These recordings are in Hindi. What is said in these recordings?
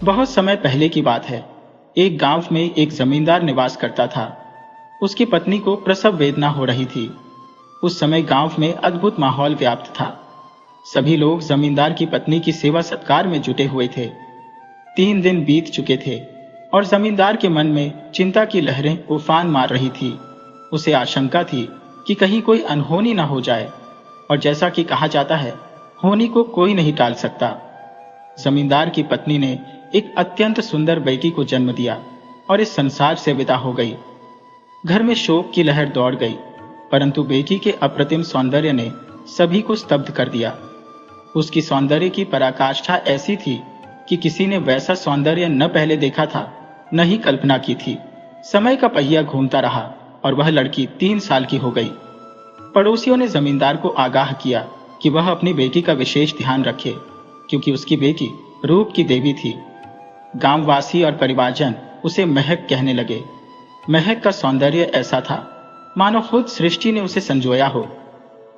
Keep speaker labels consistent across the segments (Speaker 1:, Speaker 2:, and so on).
Speaker 1: बहुत समय पहले की बात है। एक गांव में एक जमींदार निवास करता था। उसकी पत्नी को प्रसव वेदना हो रही थी। उस समय गांव में अद्भुत माहौल व्याप्त था। सभी लोग जमींदार की पत्नी की सेवा सत्कार में जुटे हुए थे। 3 दिन बीत चुके थे और जमींदार के मन में चिंता की लहरें उफान मार रही थी। उसे आशंका थी कि कहीं कोई अनहोनी न हो जाए, और जैसा कि कहा जाता है, होनी को कोई नहीं टाल सकता। जमींदार की पत्नी ने एक अत्यंत सुंदर बेटी को जन्म दिया और इस संसार से विदा हो गई। घर में शोक की लहर दौड़ गई, परंतु बेटी के अप्रतिम सौंदर्य ने सभी को स्तब्ध कर दिया। उसकी सौंदर्य की पराकाष्ठा ऐसी थी कि किसी ने वैसा सौंदर्य न पहले देखा था, न ही कल्पना की थी। समय का पहिया घूमता रहा और वह लड़की 3 साल की हो गई। पड़ोसियों ने जमींदार को आगाह किया कि वह अपनी बेटी का विशेष ध्यान रखे, क्योंकि उसकी बेटी रूप की देवी थी। गांववासी और परिवारजन उसे महक कहने लगे। महक का सौंदर्य ऐसा था मानो खुद सृष्टि ने उसे संजोया हो।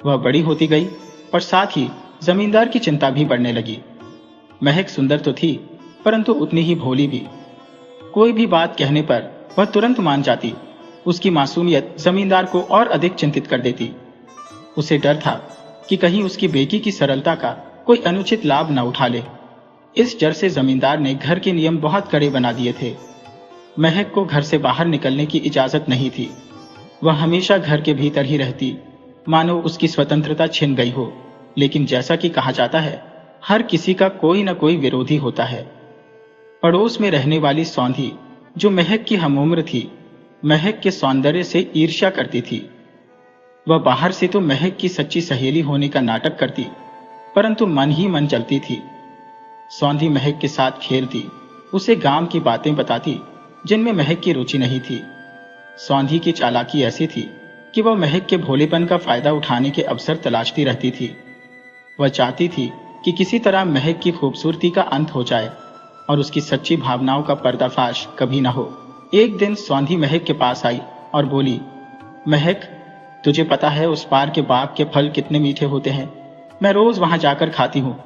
Speaker 1: वह बड़ी होती गई और साथ ही जमींदार की चिंता भी बढ़ने लगी। महक सुंदर तो थी, परंतु उतनी ही भोली भी। कोई भी बात कहने पर वह तुरंत मान जाती। उसकी मासूमियत जमींदार को और अधिक चिंतित कर देती। उसे डर था कि कहीं उसकी बेटी की सरलता का कोई अनुचित लाभ न उठा ले। इस डर से जमींदार ने घर के नियम बहुत कड़े बना दिए थे। महक को घर से बाहर निकलने की इजाजत नहीं थी। वह हमेशा घर के भीतर ही रहती, मानो उसकी स्वतंत्रता छिन गई हो। लेकिन जैसा कि कहा जाता है, हर किसी का कोई न कोई विरोधी होता है। पड़ोस में रहने वाली सौंधी, जो महक की हमउम्र थी, महक के सौंदर्य से ईर्ष्या करती थी। वह बाहर से तो महक की सच्ची सहेली होने का नाटक करती, परंतु मन ही मन जलती थी। सौंधी महक के साथ खेलती, उसे गांव की बातें बताती जिनमें महक की रुचि नहीं थी। सौंधी की चालाकी ऐसी थी कि वह महक के भोलेपन का फायदा उठाने के अवसर तलाशती रहती थी। वह चाहती थी कि किसी तरह महक की खूबसूरती का अंत हो जाए और उसकी सच्ची भावनाओं का पर्दाफाश कभी न हो। एक दिन सौंधी महक के पास आई और बोली, महक, तुझे पता है उस पार के बाग के फल कितने मीठे होते हैं? मैं रोज वहां जाकर खाती हूँ।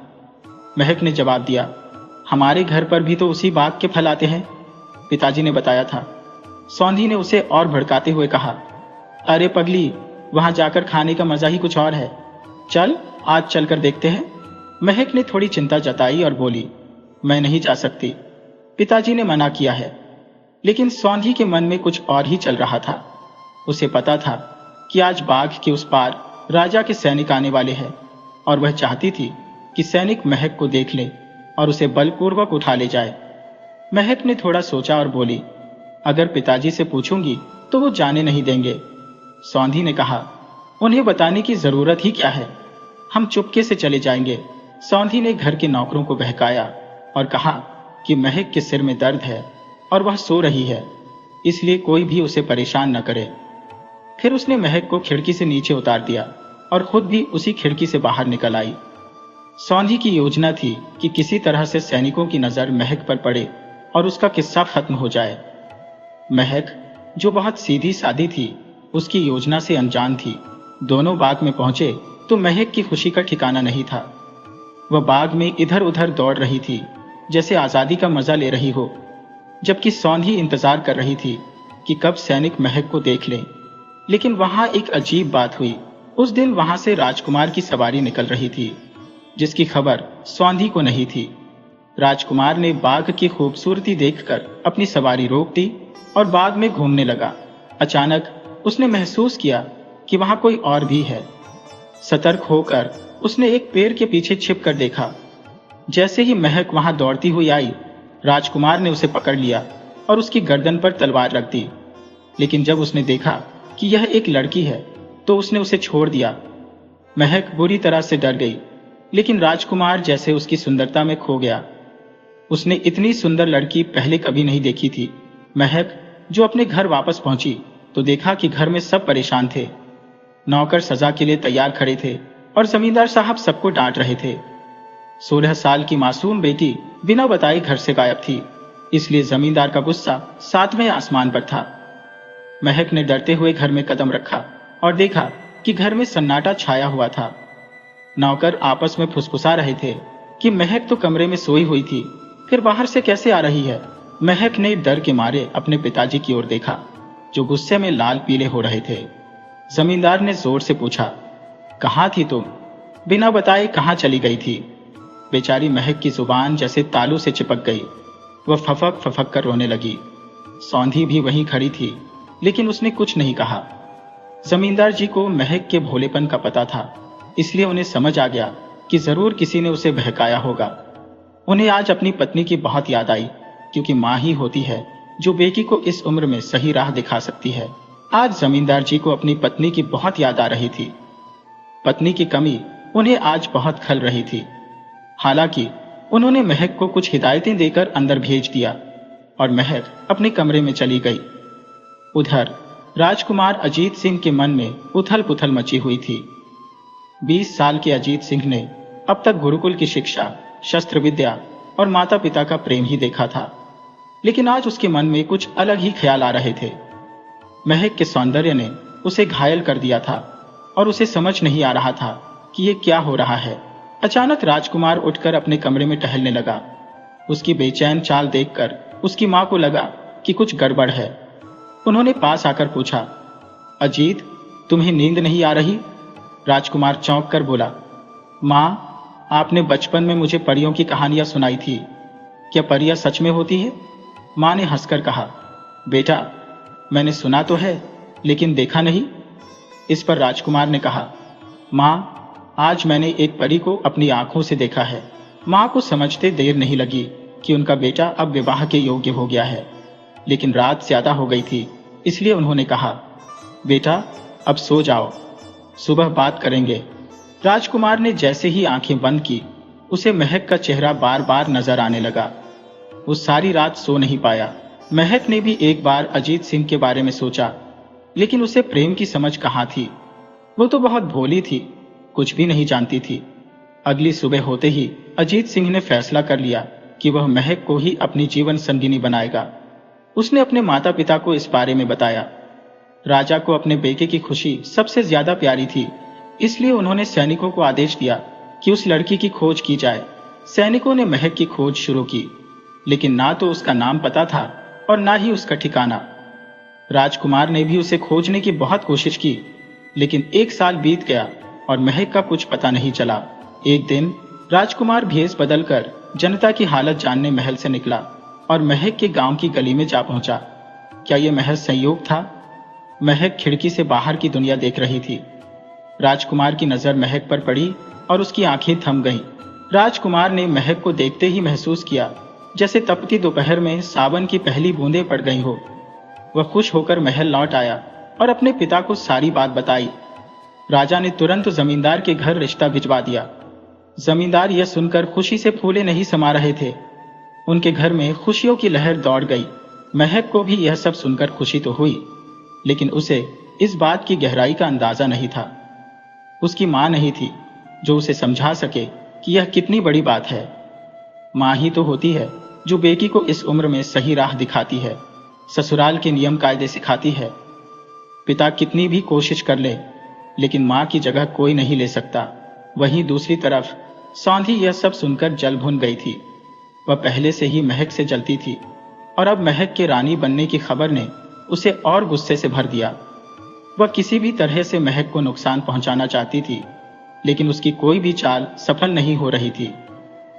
Speaker 1: महक ने जवाब दिया, हमारे घर पर भी तो उसी बाग के फल आते हैं, पिताजी ने बताया था। सौंधी ने उसे और भड़काते हुए कहा, अरे पगली, वहां जाकर खाने का मजा ही कुछ और है। चल, आज चलकर देखते हैं। महक ने थोड़ी चिंता जताई और बोली, मैं नहीं जा सकती, पिताजी ने मना किया है। लेकिन सौंधी के मन में कुछ और ही चल रहा था। उसे पता था कि आज बाग के उस पार राजा के सैनिक आने वाले हैं, और वह चाहती थी कि सैनिक महक को देख ले और उसे बलपूर्वक उठा ले जाए। महक ने थोड़ा सोचा और बोली, अगर पिताजी से पूछूंगी तो वो जाने नहीं देंगे। सौंधी ने कहा, उन्हें बताने की जरूरत ही क्या है, हम चुपके से चले जाएंगे। सौंधी ने घर के नौकरों को बहकाया और कहा कि महक के सिर में दर्द है और वह सो रही है, इसलिए कोई भी उसे परेशान न करे। फिर उसने महक को खिड़की से नीचे उतार दिया और खुद भी उसी खिड़की से बाहर निकल आई। सौंधी की योजना थी कि किसी तरह से सैनिकों की नजर महक पर पड़े और उसका किस्सा खत्म हो जाए। महक, जो बहुत सीधी सादी थी, उसकी योजना से अनजान थी। दोनों बाग में पहुंचे तो महक की खुशी का ठिकाना नहीं था। वह बाग में इधर उधर दौड़ रही थी, जैसे आजादी का मजा ले रही हो, जबकि सौंधी इंतजार कर रही थी कि कब सैनिक महक को देख लें। लेकिन वहां एक अजीब बात हुई। उस दिन वहां से राजकुमार की सवारी निकल रही थी, जिसकी खबर सौंधी को नहीं थी। राजकुमार ने बाग की खूबसूरती देखकर अपनी सवारी रोक दी और बाग में घूमने लगा। अचानक उसने महसूस किया कि वहां कोई और भी है। सतर्क होकर उसने एक पेड़ के पीछे छिप कर देखा। जैसे ही महक वहां दौड़ती हुई आई, राजकुमार ने उसे पकड़ लिया और उसकी गर्दन पर तलवार रख दी। लेकिन जब उसने देखा कि यह एक लड़की है तो उसने उसे छोड़ दिया। महक बुरी तरह से डर गई, लेकिन राजकुमार जैसे उसकी सुंदरता में खो गया। उसने इतनी सुंदर लड़की पहले कभी नहीं देखी थी। महक जो अपने घर वापस पहुंची तो देखा कि घर में सब परेशान थे। नौकर सजा के लिए तैयार खड़े थे और जमींदार साहब सबको डांट रहे थे। 16 साल की मासूम बेटी बिना बताए घर से गायब थी, इसलिए जमींदार का गुस्सा 7वें आसमान पर था। महक ने डरते हुए घर में कदम रखा और देखा कि घर में सन्नाटा छाया हुआ था। नौकर आपस में फुसफुसा रहे थे कि महक तो कमरे में सोई हुई थी, फिर बाहर से कैसे आ रही है? महक ने डर के मारे अपने पिताजी की ओर देखा, जो गुस्से में लाल पीले हो रहे थे। जमींदार ने जोर से पूछा, कहाँ थी तुम? बिना बताए कहाँ चली गई थी? बेचारी महक की जुबान जैसे तालू से चिपक गई। वह फफक फफक कर रोने लगी। सौंधी भी वहीं खड़ी थी, लेकिन उसने कुछ नहीं कहा। जमींदार जी को महक के भोलेपन का पता था, इसलिए उन्हें समझ आ गया कि जरूर किसी ने उसे बहकाया होगा। उन्हें आज अपनी पत्नी की बहुत याद आई, क्योंकि माँ ही होती है जो बेटी को इस उम्र में सही राह दिखा सकती है। आज जमींदार जी को अपनी पत्नी की बहुत याद आ रही थी। पत्नी की कमी उन्हें आज बहुत खल रही थी। हालांकि उन्होंने महक को कुछ हिदायतें देकर अंदर भेज दिया और महक अपने कमरे में चली गई। उधर राजकुमार अजीत सिंह के मन में उथल पुथल मची हुई थी। 20 साल के अजीत सिंह ने अब तक गुरुकुल की शिक्षा, शस्त्र विद्या और माता पिता का प्रेम ही देखा था, लेकिन आज उसके मन में कुछ अलग ही ख्याल आ रहे थे। महक के सौंदर्य ने उसे घायल कर दिया था और उसे समझ नहीं आ रहा था कि ये क्या हो रहा है। अचानक राजकुमार उठकर अपने कमरे में टहलने लगा। उसकी बेचैन चाल देखकर उसकी मां को लगा कि कुछ गड़बड़ है। उन्होंने पास आकर पूछा, अजीत, तुम्हें नींद नहीं आ रही? राजकुमार चौंक कर बोला, मां, आपने बचपन में मुझे परियों की कहानियां सुनाई थी। क्या परियां सच में होती है? मां ने हंसकर कहा, बेटा, मैंने सुना तो है, लेकिन देखा नहीं। इस पर राजकुमार ने कहा, मां, आज मैंने एक परी को अपनी आंखों से देखा है। मां को समझते देर नहीं लगी कि उनका बेटा अब विवाह के योग्य हो गया है, लेकिन रात ज्यादा हो गई थी, इसलिए उन्होंने कहा, बेटा, अब सो जाओ, सुबह बात करेंगे। राजकुमार ने जैसे ही आंखें बंद की, उसे महक का चेहरा बार बार नजर आने लगा। वो सारी रात सो नहीं पाया। महक ने भी एक बार अजीत सिंह के बारे में सोचा, लेकिन उसे प्रेम की समझ कहाँ थी। वो तो बहुत भोली थी, कुछ भी नहीं जानती थी। अगली सुबह होते ही अजीत सिंह ने फैसला कर लिया कि वह महक को ही अपनी जीवन संगिनी बनाएगा। उसने अपने माता पिता को इस बारे में बताया। राजा को अपने बेटे की खुशी सबसे ज्यादा प्यारी थी, इसलिए उन्होंने सैनिकों को आदेश दिया कि उस लड़की की खोज की जाए। सैनिकों ने महक की खोज शुरू की, लेकिन ना तो उसका नाम पता था और ना ही उसका ठिकाना। राजकुमार ने भी उसे खोजने की बहुत कोशिश की, लेकिन 1 साल बीत गया और महक का कुछ पता नहीं चला। एक दिन राजकुमार भेष बदलकर जनता की हालत जानने महल से निकला और महक के गांव की गली में जा पहुंचा। क्या यह महज संयोग था? महक खिड़की से बाहर की दुनिया देख रही थी। राजकुमार की नजर महक पर पड़ी और उसकी आंखें थम गईं। राजकुमार ने महक को देखते ही महसूस किया जैसे तपती दोपहर में सावन की पहली बूंदें पड़ गई हो। वह खुश होकर महल लौट आया और अपने पिता को सारी बात बताई। राजा ने तुरंत जमींदार के घर रिश्ता भिजवा दिया। जमींदार यह सुनकर खुशी से फूले नहीं समा रहे थे। उनके घर में खुशियों की लहर दौड़ गई। महक को भी यह सब सुनकर खुशी तो हुई, लेकिन उसे इस बात की गहराई का अंदाजा नहीं था। उसकी मां नहीं थी जो उसे समझा सके कि यह कितनी बड़ी बात है। मां ही तो होती है जो बेटी को इस उम्र में सही राह दिखाती है, ससुराल के नियम कायदे सिखाती है। पिता कितनी भी कोशिश कर ले, लेकिन मां की जगह कोई नहीं ले सकता। वहीं दूसरी तरफ सौंधी यह सब सुनकर जल भुन गई थी। वह पहले से ही महक से जलती थी और अब महक के रानी बनने की खबर ने उसे और गुस्से से भर दिया। वह किसी भी तरह से महक को नुकसान पहुंचाना चाहती थी, लेकिन उसकी कोई भी चाल सफल नहीं हो रही थी।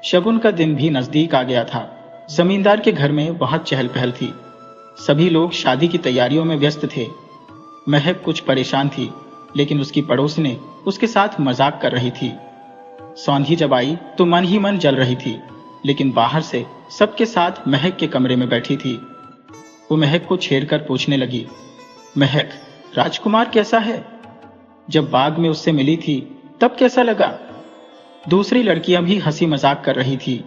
Speaker 1: शगुन का दिन भी नजदीक आ गया था। जमींदार के घर में बहुत चहल पहल थी। सभी लोग शादी की तैयारियों में व्यस्त थे। महक कुछ परेशान थी, लेकिन उसकी पड़ोसने उसके साथ मजाक कर रही थी। सौंधी जब आई तो मन ही मन जल रही थी, लेकिन बाहर से सबके साथ महक के कमरे में बैठी थी। वो महक को छेड़कर पूछने लगी, महक, राजकुमार कैसा है? जब बाग में उससे मिली थी तब कैसा लगा? दूसरी लड़कियां भी हंसी मजाक कर रही थी,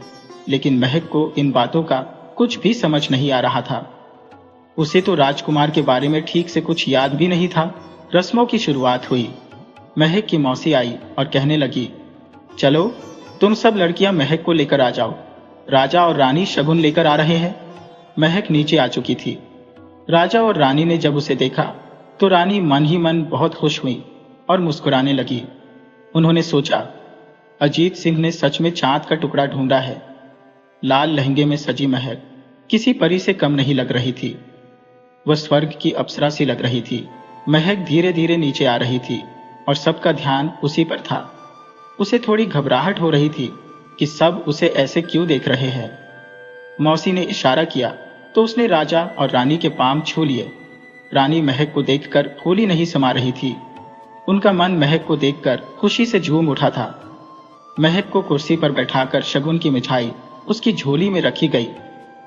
Speaker 1: लेकिन महक को इन बातों का कुछ भी समझ नहीं आ रहा था। उसे तो राजकुमार के बारे में ठीक से कुछ याद भी नहीं था। रस्मों की शुरुआत हुई। महक की मौसी आई और कहने लगी, चलो तुम सब लड़कियां महक को लेकर आ जाओ, राजा और रानी शगुन लेकर आ रहे हैं। महक नीचे आ चुकी थी। राजा और रानी ने जब उसे देखा तो रानी मन ही मन बहुत खुश हुई और मुस्कुराने लगी। उन्होंने सोचा, अजीत सिंह ने सच में चांद का टुकड़ा ढूंढा है। लाल लहंगे में सजी महक किसी परी से कम नहीं लग रही थी। वह स्वर्ग की अप्सरा सी लग रही थी। महक धीरे धीरे नीचे आ रही थी और सबका ध्यान उसी पर था। उसे थोड़ी घबराहट हो रही थी कि सब उसे ऐसे क्यों देख रहे हैं। मौसी ने इशारा किया तो उसने राजा और रानी के पांव छू लिए। रानी महक को देखकर फूली नहीं समा रही थी। उनका मन महक को देखकर खुशी से झूम उठा था। महक को कुर्सी पर बैठाकर शगुन की मिठाई उसकी झोली में रखी गई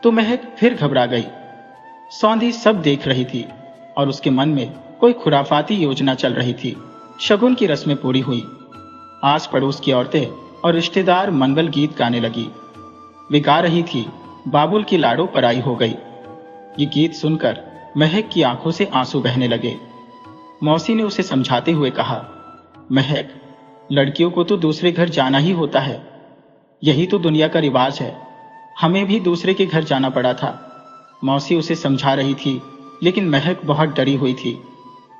Speaker 1: तो महक फिर घबरा गई। सौंधी सब देख रही थी और उसके मन में कोई खुराफाती योजना चल रही थी। शगुन की रस्में पूरी हुई। आस पड़ोस की औरतें और रिश्तेदार मंगल गीत गाने लगी। वे गा रही थी, बाबुल की लाड़ो पराई हो गई। ये गीत सुनकर महक की आंखों से आंसू बहने लगे। मौसी ने उसे समझाते हुए कहा, महक, लड़कियों को तो दूसरे घर जाना ही होता है। यही तो दुनिया का रिवाज है। हमें भी दूसरे के घर जाना पड़ा था। मौसी उसे समझा रही थी, लेकिन महक बहुत डरी हुई थी।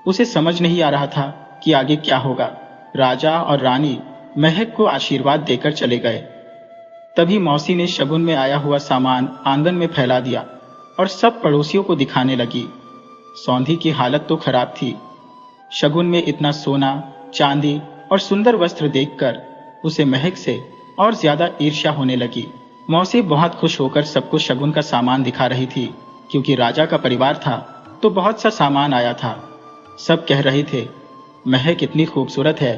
Speaker 1: उसे समझ नहीं आ रहा था कि आगे क्या होगा। राजा और रानी महक को आशीर्वाद देकर चले गए। तभी मौसी ने शगुन में आया हुआ सामान आंगन में फैला दिया और सब पड़ोसियों को दिखाने लगी। सौंधी की हालत तो खराब थी। शगुन में इतना सोना, चांदी और सुंदर वस्त्र देखकर उसे महक से और ज्यादा ईर्ष्या होने लगी। मौसी बहुत खुश होकर सबको शगुन का सामान दिखा रही थी, क्योंकि राजा का परिवार था तो बहुत सा सामान आया था। सब कह रहे थे, महक इतनी खूबसूरत है,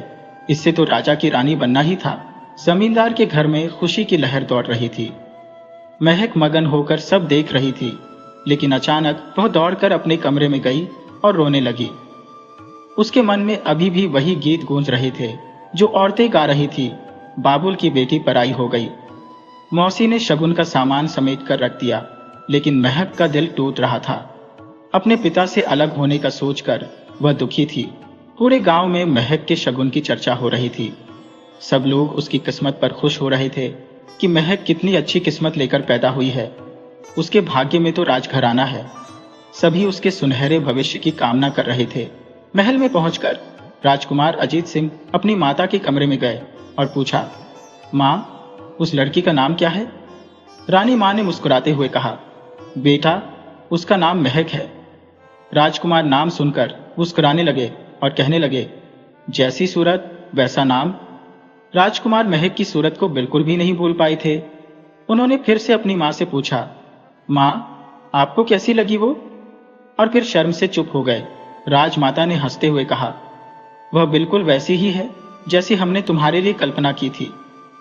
Speaker 1: इससे तो राजा की रानी बनना ही था। जमींदार के घर में खुशी की लहर दौड़ रही थी। महक मगन होकर सब देख रही थी, लेकिन अचानक वह दौड़कर अपने कमरे में गई और रोने लगी। उसके मन में अभी भी वही गीत गूंज रहे थे जो औरतें गा रही थी, बाबुल की बेटी पराई हो गई। मौसी ने शगुन का सामान समेट कर रख दिया, लेकिन महक का दिल टूट रहा था। अपने पिता से अलग होने का सोचकर वह दुखी थी। पूरे गांव में महक के शगुन की चर्चा हो रही थी। सब लोग उसकी किस्मत पर खुश हो रहे थे कि महक कितनी अच्छी किस्मत लेकर पैदा हुई है। उसके भाग्य में तो राजघराना है। सभी उसके सुनहरे भविष्य की कामना कर रहे थे। महल में पहुंचकर राजकुमार अजीत सिंह अपनी माता के कमरे में गए और पूछा, माँ, उस लड़की का नाम क्या है? रानी माँ ने मुस्कुराते हुए कहा, बेटा, उसका नाम महक है। राजकुमार नाम सुनकर मुस्कुराने लगे और कहने लगे, जैसी सूरत वैसा नाम। राजकुमार महक की सूरत को बिल्कुल भी नहीं भूल पाए थे। उन्होंने फिर से अपनी माँ से पूछा, माँ, आपको कैसी लगी वो? और फिर शर्म से चुप हो गए। राजमाता ने हंसते हुए कहा, वह बिल्कुल वैसी ही है जैसी हमने तुम्हारे लिए कल्पना की थी,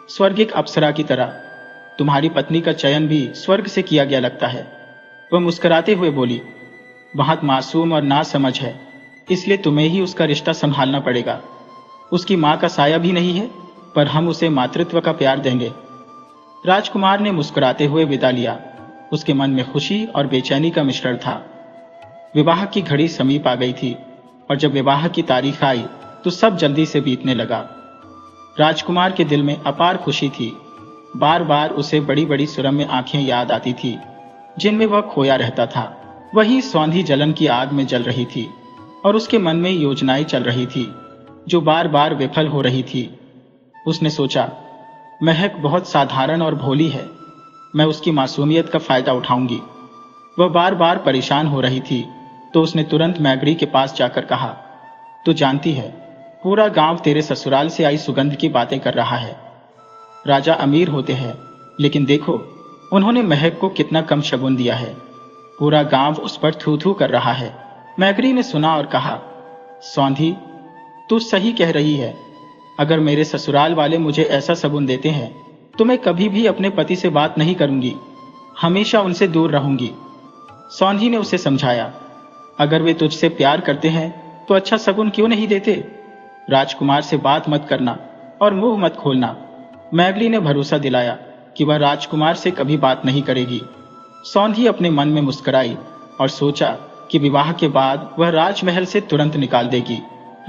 Speaker 1: स्वर्गिक अप्सरा की तरह। तुम्हारी पत्नी का चयन भी स्वर्ग से किया गया लगता है। वह मुस्कुराते हुए बोली, बहुत मासूम और नासमझ है, इसलिए तुम्हें ही उसका रिश्ता संभालना पड़ेगा। उसकी माँ का साया भी नहीं है, पर हम उसे मातृत्व का प्यार देंगे। राजकुमार ने मुस्कुराते हुए विदा लिया। उसके मन में खुशी और बेचैनी का मिश्रण था। विवाह की घड़ी समीप आ गई थी और जब विवाह की तारीख आई तो सब जल्दी से बीतने लगा। राजकुमार के दिल में अपार खुशी थी। बार बार उसे बड़ी बड़ी सुरम्य आंखें याद आती थी जिनमें वह खोया रहता था। वही सौंधी जलन की आग में जल रही थी और उसके मन में योजनाएं चल रही थी जो बार बार विफल हो रही थी। उसने सोचा, महक बहुत साधारण और भोली है, मैं उसकी मासूमियत का फायदा उठाऊंगी। वह बार बार परेशान हो रही थी तो उसने तुरंत मैगड़ी के पास जाकर कहा, तू जानती है, पूरा गांव तेरे ससुराल से आई सुगंध की बातें कर रहा है। राजा अमीर होते हैं, लेकिन देखो उन्होंने महक को कितना कम शगुन दिया है। पूरा गांव उस पर थू थू कर रहा है। मैगड़ी ने सुना और कहा, सौंधी, तू सही कह रही है। अगर मेरे ससुराल वाले मुझे ऐसा शगुन देते हैं तो मैं कभी भी अपने पति से बात नहीं करूंगी, हमेशा उनसे दूर रहूंगी। सौंधी ने उसे समझाया, अगर वे तुझसे प्यार करते हैं तो अच्छा शगुन क्यों नहीं देते? राजकुमार से बात मत करना और मुंह मत खोलना। मैगली ने भरोसा दिलाया कि वह राजकुमार से कभी बात नहीं करेगी। सौंधी अपने मन में मुस्कुराई और सोचा कि विवाह के बाद वह राजमहल से तुरंत निकाल देगी।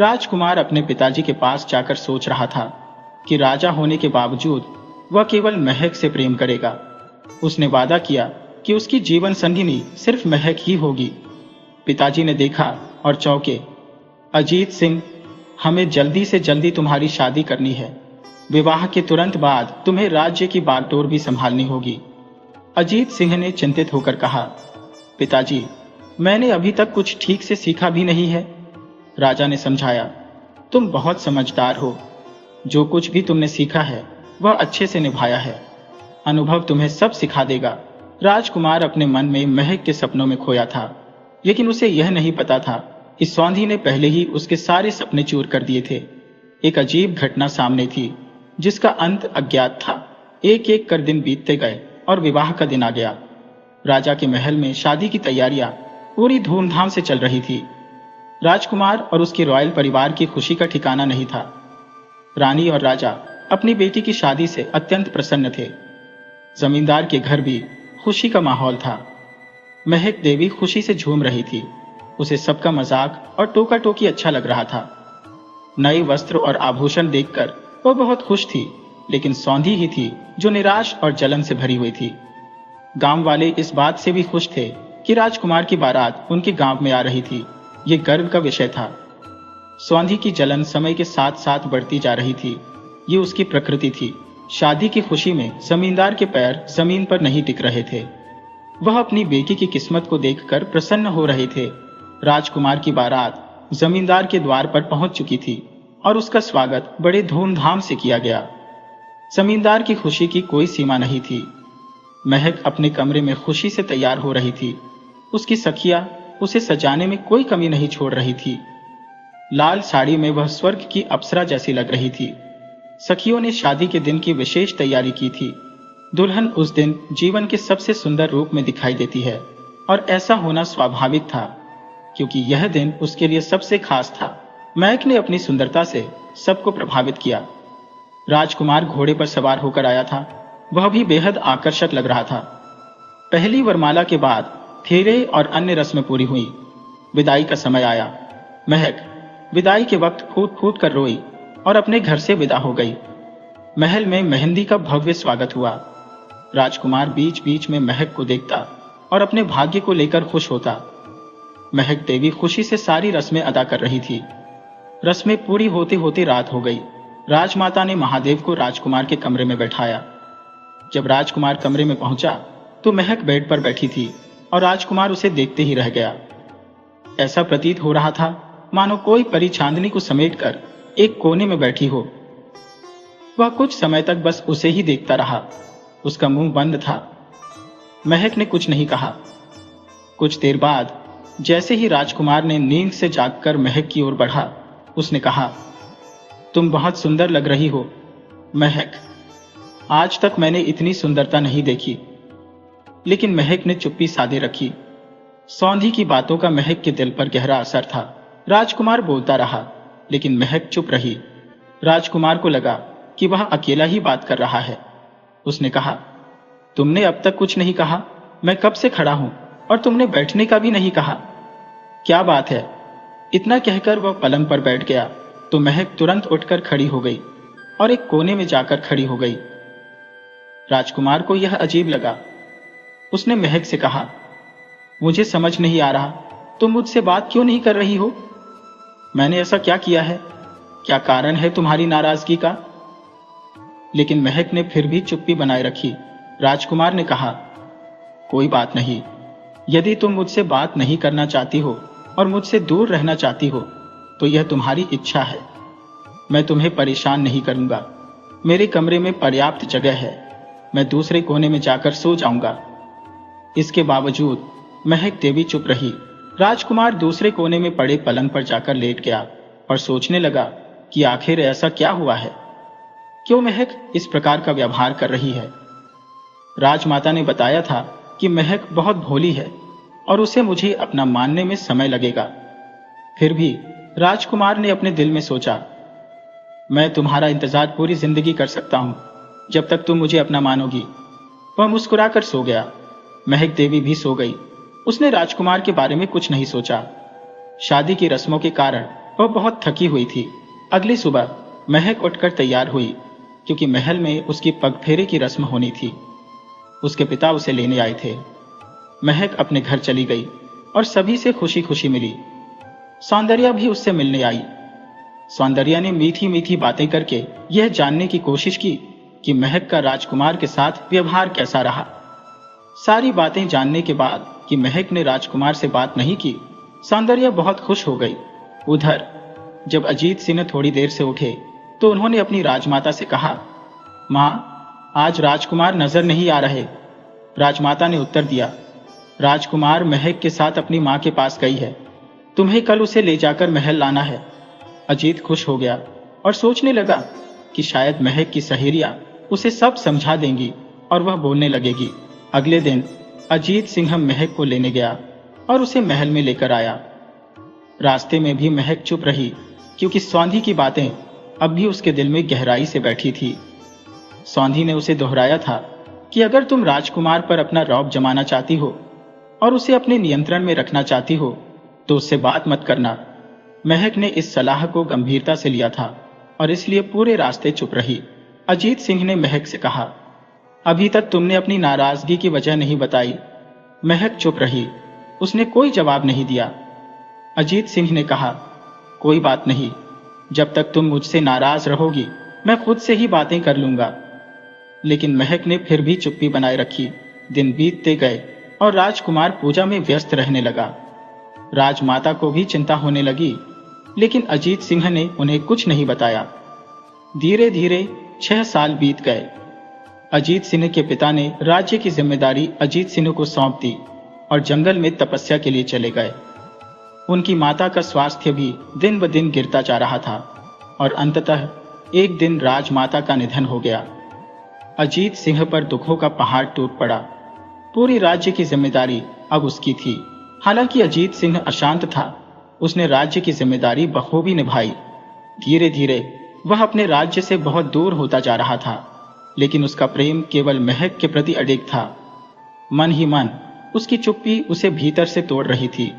Speaker 1: राजकुमार अपने पिताजी के पास जाकर सोच रहा था कि राजा होने के बावजूद वह केवल महक से प्रेम करेगा। उसने वादा किया कि उसकी जीवन संगिनी सिर्फ महक ही होगी। पिताजी ने देखा और चौंके। अजीत सिंह, हमें जल्दी से जल्दी तुम्हारी शादी करनी है। विवाह के तुरंत बाद तुम्हें राज्य की बागडोर भी संभालनी होगी। अजीत सिंह ने चिंतित होकर कहा, पिताजी, मैंने अभी तक कुछ ठीक से सीखा भी नहीं है। राजा ने समझाया, तुम बहुत समझदार हो। जो कुछ भी तुमने सीखा है वह अच्छे से निभाया है। अनुभव तुम्हें सब सिखा देगा। राजकुमार अपने मन में महक के सपनों में खोया था, लेकिन उसे यह नहीं पता था कि सौंधी ने पहले ही उसके सारे सपने चूर कर दिए थे। एक अजीब घटना सामने थी जिसका अंत अज्ञात था। एक एक कर दिन बीतते गए और विवाह का दिन आ गया। राजा के महल में शादी की तैयारियां पूरी धूमधाम से चल रही थी। राजकुमार और उसके रॉयल परिवार की खुशी का ठिकाना नहीं था। रानी और राजा अपनी बेटी की शादी से अत्यंत प्रसन्न थे। जमींदार के घर भी खुशी का माहौल था। महक देवी खुशी से झूम रही थी। उसे सबका मजाक और टोका टोकी अच्छा लग रहा था। नए वस्त्र और आभूषण देखकर वह बहुत खुश थी, लेकिन सौंधी ही थी जो निराश और जलन से भरी हुई थी। गांव वाले इस बात से भी खुश थे कि राजकुमार की बारात उनके गांव में आ रही थी। ये गर्व का विषय था। सौंधी की जलन समय के साथ साथ बढ़ती जा रही थी। ये उसकी प्रकृति थी। शादी की खुशी में जमींदार के पैर जमीन पर नहीं टिक रहे थे। वह अपनी बेटी की किस्मत को देखकर प्रसन्न हो रहे थे। राजकुमार की बारात जमींदार के द्वार पर पहुंच चुकी थी और उसका स्वागत बड़े धूमधाम से किया गया। जमींदार की खुशी की कोई सीमा नहीं थी। महक अपने कमरे में खुशी से तैयार हो रही थी। उसकी सखियां उसे सजाने में कोई कमी नहीं छोड़ रही थी। लाल साड़ी में वह स्वर्ग की अप्सरा जैसी लग रही थी। सखियों ने शादी के दिन की विशेष तैयारी की थी। दुल्हन उस दिन जीवन के सबसे सुंदर रूप में दिखाई देती है, और ऐसा होना स्वाभाविक था क्योंकि यह दिन उसके लिए सबसे खास था। महक ने अपनी सुंदरता से सबको प्रभावित किया। राजकुमार घोड़े पर सवार होकर आया था। वह भी बेहद आकर्षक लग रहा था। पहली वरमाला के बाद फेरे और अन्य रस्में पूरी हुई। विदाई का समय आया। महक विदाई के वक्त फूट फूट कर रोई और अपने घर से विदा हो गई। महल में मेहंदी का भव्य स्वागत हुआ। राजकुमार बीच बीच में महक को देखता और अपने भाग्य को लेकर खुश होता। महक देवी खुशी से सारी रस्में अदा कर रही थी। रस्में पूरी होते होते रात हो गई। राजमाता ने महादेव को राजकुमार के कमरे में बैठाया। जब राजकुमार कमरे में पहुंचा तो महक बेड पर बैठी थी और राजकुमार उसे देखते ही रह गया। ऐसा प्रतीत हो रहा था मानो कोई परी चांदनी को समेटकर एक कोने में बैठी हो। वह कुछ समय तक बस उसे ही देखता रहा। उसका मुंह बंद था। महक ने कुछ नहीं कहा। कुछ देर बाद जैसे ही राजकुमार ने नींद से जागकर महक की ओर बढ़ा, उसने कहा, तुम बहुत सुंदर लग रही हो महक। आज तक मैंने इतनी सुंदरता नहीं देखी। लेकिन महक ने चुप्पी साधे रखी। सौंधी की बातों का महक के दिल पर गहरा असर था। राजकुमार बोलता रहा, लेकिन महक चुप रही। राजकुमार को लगा कि वह अकेला ही बात कर रहा है। उसने कहा, तुमने अब तक कुछ नहीं कहा। मैं कब से खड़ा हूं और तुमने बैठने का भी नहीं कहा। क्या बात है? इतना कहकर वह पलंग पर बैठ गया तो महक तुरंत उठकर खड़ी हो गई और एक कोने में जाकर खड़ी हो गई। राजकुमार को यह अजीब लगा। उसने महक से कहा, मुझे समझ नहीं आ रहा, तुम मुझसे बात क्यों नहीं कर रही हो? मैंने ऐसा क्या किया है? क्या कारण है तुम्हारी नाराजगी का? लेकिन महक ने फिर भी चुप्पी बनाए रखी। राजकुमार ने कहा, कोई बात नहीं। यदि तुम मुझसे बात नहीं करना चाहती हो और मुझसे दूर रहना चाहती हो तो यह तुम्हारी इच्छा है। मैं तुम्हें परेशान नहीं करूंगा। मेरे कमरे में पर्याप्त जगह है। मैं दूसरे कोने में जाकर सो जाऊंगा। इसके बावजूद महक देवी चुप रही। राजकुमार दूसरे कोने में पड़े पलंग पर जाकर लेट गया और सोचने लगा कि आखिर ऐसा क्या हुआ है, क्यों महक इस प्रकार का व्यवहार कर रही है। राजमाता ने बताया था कि महक बहुत भोली है और उसे मुझे अपना मानने में समय लगेगा। फिर भी राजकुमार ने अपने दिल में सोचा, मैं तुम्हारा इंतजार पूरी जिंदगी कर सकता हूं जब तक तुम मुझे अपना मानोगी। वह मुस्कुराकर सो गया। महक देवी भी सो गई। उसने राजकुमार के बारे में कुछ नहीं सोचा। शादी की रस्मों के कारण वह बहुत थकी हुई थी। अगली सुबह महक उठकर तैयार हुई क्योंकि महल में उसकी पगफेरे की रस्म होनी थी। उसके पिता उसे लेने आए थे। महक अपने घर चली गई और सभी से खुशी खुशी मिली। सौंदर्या भी उससे मिलने आई। सौंदर्या ने मीठी मीठी बातें करके यह जानने की कोशिश की कि महक का राजकुमार के साथ व्यवहार कैसा रहा। सारी बातें जानने के बाद कि महक ने राजकुमार से बात नहीं की, सौंदर्या बहुत खुश हो गई। उधर जब अजीत सिंह थोड़ी देर से उठे तो उन्होंने अपनी राजमाता से कहा, माँ, आज राजकुमार नजर नहीं आ रहे। राजमाता ने उत्तर दिया, राजकुमार महक के साथ अपनी माँ के पास गई है। तुम्हें कल उसे ले जाकर महल लाना है। अजीत खुश हो गया और सोचने लगा कि शायद महक की सहेलियां उसे सब समझा देंगी और वह बोलने लगेगी। अगले दिन अजीत सिंह महक को लेने गया और उसे महल में लेकर आया। रास्ते में भी महक चुप रही, क्योंकि सौंधी की बातें अब भी उसके दिल में गहराई से बैठी थी। सौंधी ने उसे दोहराया था कि अगर तुम राजकुमार पर अपना रौब जमाना चाहती हो और उसे अपने नियंत्रण में रखना चाहती हो तो उससे बात मत करना। महक ने इस सलाह को गंभीरता से लिया था और इसलिए पूरे रास्ते चुप रही। अजीत सिंह ने महक से कहा, अभी तक तुमने अपनी नाराजगी की वजह नहीं बताई। महक चुप रही, उसने कोई जवाब नहीं दिया। अजीत सिंह ने कहा, कोई बात नहीं, जब तक तुम मुझसे नाराज रहोगी मैं खुद से ही बातें कर लूंगा। लेकिन महक ने फिर भी चुप्पी बनाए रखी। दिन बीतते गए और राजकुमार पूजा में व्यस्त रहने लगा। राजमाता को भी चिंता होने लगी, लेकिन अजीत सिंह ने उन्हें कुछ नहीं बताया। धीरे धीरे 6 साल बीत गए। अजीत सिंह के पिता ने राज्य की जिम्मेदारी अजीत सिंह को सौंप दी और जंगल में तपस्या के लिए चले गए। उनकी माता का स्वास्थ्य भी दिन ब दिन गिरता जा रहा था और अंततः एक दिन राजमाता का निधन हो गया। अजीत सिंह पर दुखों का पहाड़ टूट पड़ा। पूरी राज्य की जिम्मेदारी अब उसकी थी। हालांकि अजीत सिंह अशांत था, उसने राज्य की जिम्मेदारी बखूबी निभाई। धीरे धीरे वह अपने राज्य से बहुत दूर होता जा रहा था, लेकिन उसका प्रेम केवल महक के प्रति अडिग था। मन ही मन उसकी चुप्पी उसे भीतर से तोड़ रही थी।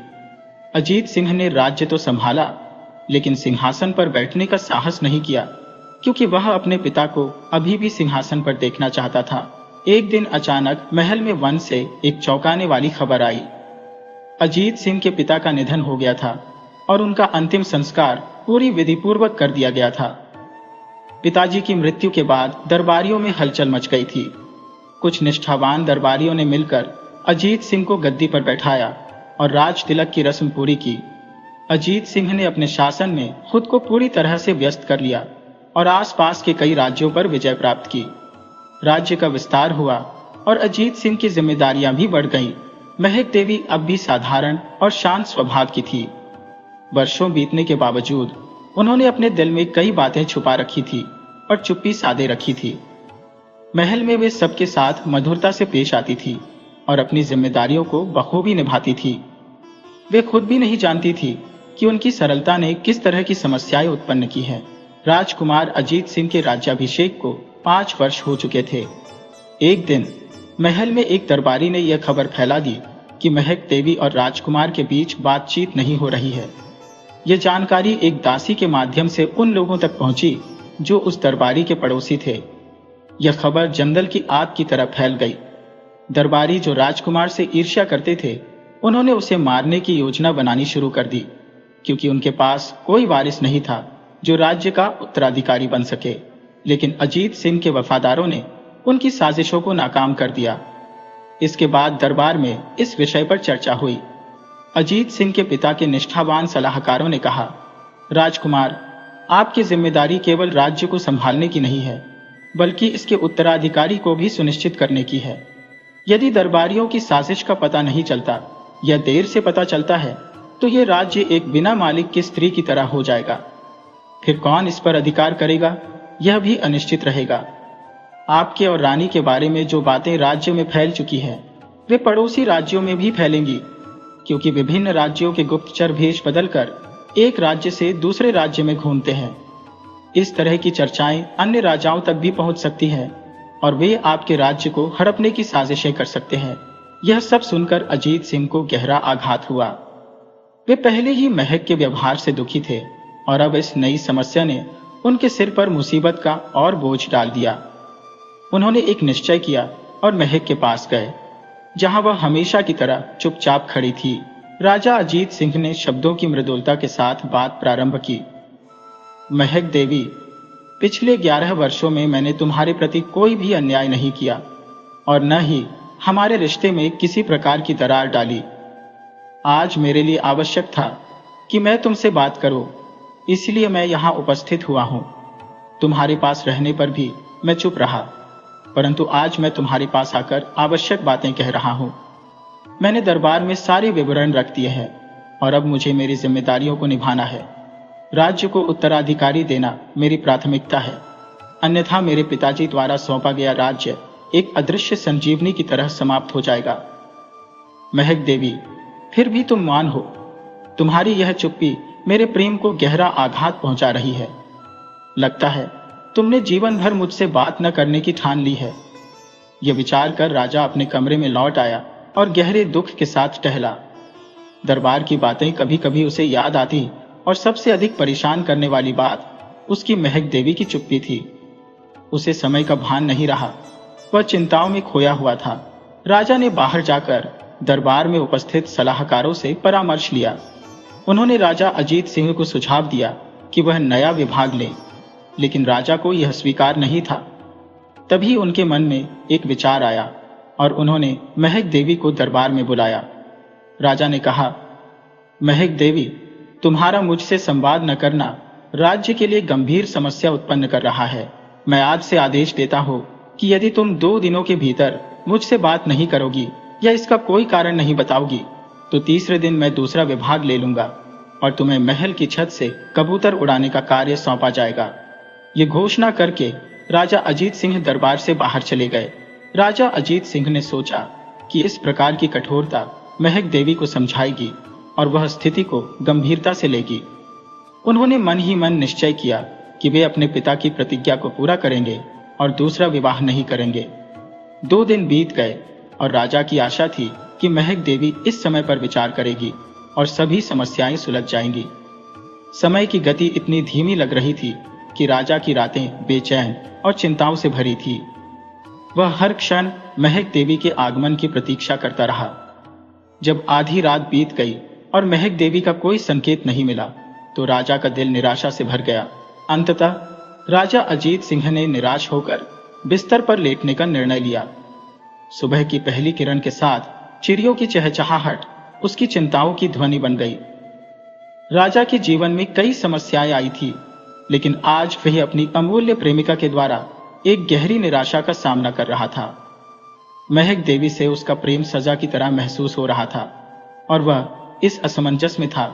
Speaker 1: अजीत सिंह ने राज्य तो संभाला, लेकिन सिंहासन पर बैठने का साहस नहीं किया, क्योंकि वह अपने पिता को अभी भी सिंहासन पर देखना चाहता था। एक दिन अचानक महल में वन से एक चौंकाने वाली खबर आई। अजीत सिंह के पिता का निधन हो गया था और उनका अंतिम संस्कार पूरी विधिपूर्वक कर दिया गया था। पिताजी की मृत्यु के बाद दरबारियों में हलचल मच गई थी। कुछ निष्ठावान दरबारियों ने मिलकर अजीत सिंह को गद्दी पर बैठाया और राज तिलक की रस्म पूरी की। अजीत सिंह ने अपने शासन में खुद को पूरी तरह से व्यस्त कर लिया और आसपास के कई राज्यों पर विजय प्राप्त की। राज्य का विस्तार हुआ और अजीत सिंह की जिम्मेदारियां भी बढ़ गईं। महक देवी अब भी साधारण और शांत स्वभाव की थी। वर्षों बीतने के बावजूद उन्होंने अपने दिल में कई बातें छुपा रखी थी और चुप्पी साधे रखी थी। महल में वे सबके साथ मधुरता से पेश आती थी और अपनी जिम्मेदारियों को बखूबी निभाती थी। वे खुद भी नहीं जानती थी कि उनकी सरलता ने किस तरह की समस्याएं उत्पन्न की हैं। राजकुमार अजीत सिंह के राज्याभिषेक को 5 वर्ष हो चुके थे। एक दिन महल में एक दरबारी ने यह खबर फैला दी कि महक देवी और राजकुमार के बीच बातचीत नहीं हो रही है। यह जानकारी एक दासी के माध्यम से उन लोगों तक पहुंची जो उस दरबारी के पड़ोसी थे। यह खबर जंगल की आग की तरह फैल गई। दरबारी जो राजकुमार से ईर्ष्या करते थे, उन्होंने उसे मारने की योजना बनानी शुरू कर दी, क्योंकि उनके पास कोई वारिस नहीं था जो राज्य का उत्तराधिकारी बन सके। लेकिन अजीत सिंह के वफादारों ने उनकी साजिशों को नाकाम कर दिया। इसके बाद दरबार में इस विषय पर चर्चा हुई। अजीत सिंह के पिता के निष्ठावान सलाहकारों ने कहा, राजकुमार, आपकी जिम्मेदारी केवल राज्य को संभालने की नहीं है, बल्कि इसके उत्तराधिकारी को भी सुनिश्चित करने की है। यदि दरबारियों की साजिश का पता नहीं चलता या देर से पता चलता है, तो यह राज्य एक बिना मालिक की स्त्री की तरह हो जाएगा। फिर कौन इस पर अधिकार करेगा, यह भी अनिश्चित रहेगा। आपके और रानी के बारे में जो बातें राज्य में फैल चुकी हैं, वे पड़ोसी राज्यों में भी फैलेंगी, क्योंकि विभिन्न राज्यों के गुप्तचर भेष बदलकर एक राज्य से दूसरे राज्य में घूमते हैं। इस तरह की चर्चाएं अन्य राजाओं तक भी पहुंच सकती हैं और वे आपके राज्य को हड़पने की साजिशें कर सकते हैं। यह सब सुनकर अजीत सिंह को गहरा आघात हुआ। वे पहले ही महक के व्यवहार से दुखी थे और अब इस नई समस्या ने उनके सिर पर मुसीबत का और बोझ डाल दिया। उन्होंने एक निश्चय किया और महक के पास गए, जहां वह हमेशा की तरह चुपचाप खड़ी थी। राजा अजीत सिंह ने शब्दों की मृदुलता के साथ बात प्रारंभ की। महक देवी, पिछले 11 वर्षों में मैंने तुम्हारे प्रति कोई भी अन्याय नहीं किया और न ही हमारे रिश्ते में किसी प्रकार की दरार डाली। आज मेरे लिए आवश्यक था कि मैं तुमसे बात करूं, इसलिए मैं यहां उपस्थित हुआ हूं। तुम्हारे पास रहने पर भी मैं चुप रहा, परंतु आज मैं तुम्हारे पास आकर आवश्यक बातें कह रहा हूं। मैंने दरबार में सारे विवरण रख दिए हैं और अब मुझे मेरी जिम्मेदारियों को निभाना है। राज्य को उत्तराधिकारी देना मेरी प्राथमिकता है, अन्यथा मेरे पिताजी द्वारा सौंपा गया राज्य एक अदृश्य संजीवनी की तरह समाप्त हो जाएगा। महक देवी, फिर भी तुम मान हो। तुम्हारी यह चुप्पी मेरे प्रेम को गहरा आघात पहुंचा रही है। लगता है तुमने जीवन भर मुझसे बात न करने की ठान ली है। यह विचार कर राजा अपने कमरे में लौट आया और गहरे दुख के साथ टहला। दरबार की बातें कभी कभी उसे याद आती और सबसे अधिक परेशान करने वाली बात उसकी महक देवी की चुप्पी थी। उसे समय का भान नहीं रहा, वह चिंताओं में खोया हुआ था। राजा ने बाहर जाकर दरबार में उपस्थित सलाहकारों से परामर्श लिया। उन्होंने राजा अजीत सिंह को सुझाव दिया कि वह नया विभाग ले, लेकिन राजा को यह स्वीकार नहीं था। तभी उनके मन में एक विचार आया और उन्होंने महक देवी को दरबार में बुलाया। राजा ने कहा, महक देवी, तुम्हारा मुझसे संवाद न करना राज्य के लिए गंभीर समस्या उत्पन्न कर रहा है। मैं आज से आदेश देता हूं कि यदि तुम 2 दिनों के भीतर मुझसे बात नहीं करोगी या इसका कोई कारण नहीं बताओगी, तो तीसरे दिन मैं दूसरा विभाग ले लूंगा और तुम्हें महल की छत से कबूतर उड़ाने का कार्य सौंपा जाएगा। ये घोषणा करके राजा अजीत सिंह दरबार से बाहर चले गए। राजा अजीत सिंह ने सोचा कि इस प्रकार की कठोरता महक देवी को समझाएगी और वह स्थिति को गंभीरता से लेगी। उन्होंने मन ही मन निश्चय किया कि वे अपने पिता की प्रतिज्ञा को पूरा करेंगे और दूसरा विवाह नहीं करेंगे। 2 दिन बीत गए और राजा की आशा थी कि महक देवी इस समय पर विचार करेगी और सभी समस्याएं सुलझ जाएंगी। समय की गति इतनी धीमी लग रही थी कि राजा की रातें बेचैन और चिंताओं से भरी थी। वह हर क्षण महक देवी के आगमन की प्रतीक्षा करता रहा। जब आधी रात बीत गई और महक देवी का कोई संकेत नहीं मिला, तो राजा का दिल निराशा से भर गया। अंततः राजा अजीत सिंह ने निराश होकर बिस्तर पर लेटने का निर्णय लिया। सुबह की पहली किरण के साथ चिड़ियों की चहचहाहट उसकी चिंताओं की ध्वनि बन गई। राजा के जीवन में कई समस्याएं आई थी, लेकिन आज वह अपनी अमूल्य प्रेमिका के द्वारा एक गहरी निराशा का सामना कर रहा था। महक देवी से उसका प्रेम सजा की तरह महसूस हो रहा था और वह इस असमंजस में था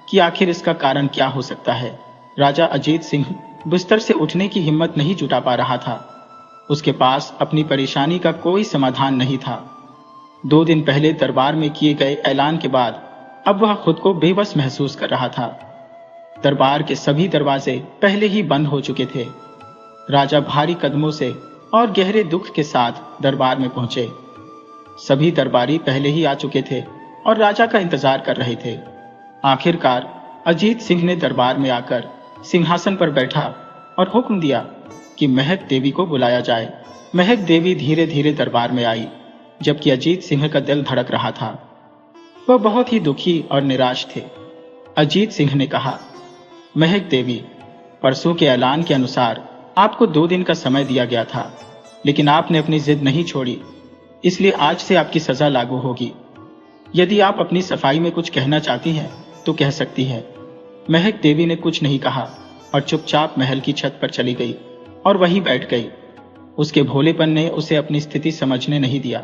Speaker 1: कि आखिर इसका कारण क्या हो सकता है। राजा अजीत सिंह बिस्तर से उठने की हिम्मत नहीं जुटा पा रहा था। उसके पास अपनी परेशानी का कोई समाधान नहीं था। 2 दिन पहले दरबार में किए गए ऐलान के बाद अब वह खुद को बेबस महसूस कर रहा था। दरबार के सभी दरवाजे पहले ही बंद हो चुके थे। राजा भारी कदमों से और गहरे दुख के साथ दरबार में पहुंचे। सभी दरबारी पहले ही आ चुके थे और राजा का इंतजार कर रहे थे। आखिरकार अजीत सिंह ने दरबार में आकर सिंहासन पर बैठा और हुक्म दिया कि महक देवी को बुलाया जाए। महक देवी धीरे धीरे दरबार में आई, जबकि अजीत सिंह का दिल धड़क रहा था। वह बहुत ही दुखी और निराश थे। अजीत सिंह ने कहा, महक देवी, परसों के ऐलान के अनुसार आपको 2 दिन का समय दिया गया था, लेकिन आपने अपनी जिद नहीं छोड़ी, इसलिए आज से आपकी सजा लागू होगी। यदि आप अपनी सफाई में कुछ कहना चाहती हैं तो कह सकती हैं। महक देवी ने कुछ नहीं कहा और चुपचाप महल की छत पर चली गई और वहीं बैठ गई। उसके भोलेपन ने उसे अपनी स्थिति समझने नहीं दिया।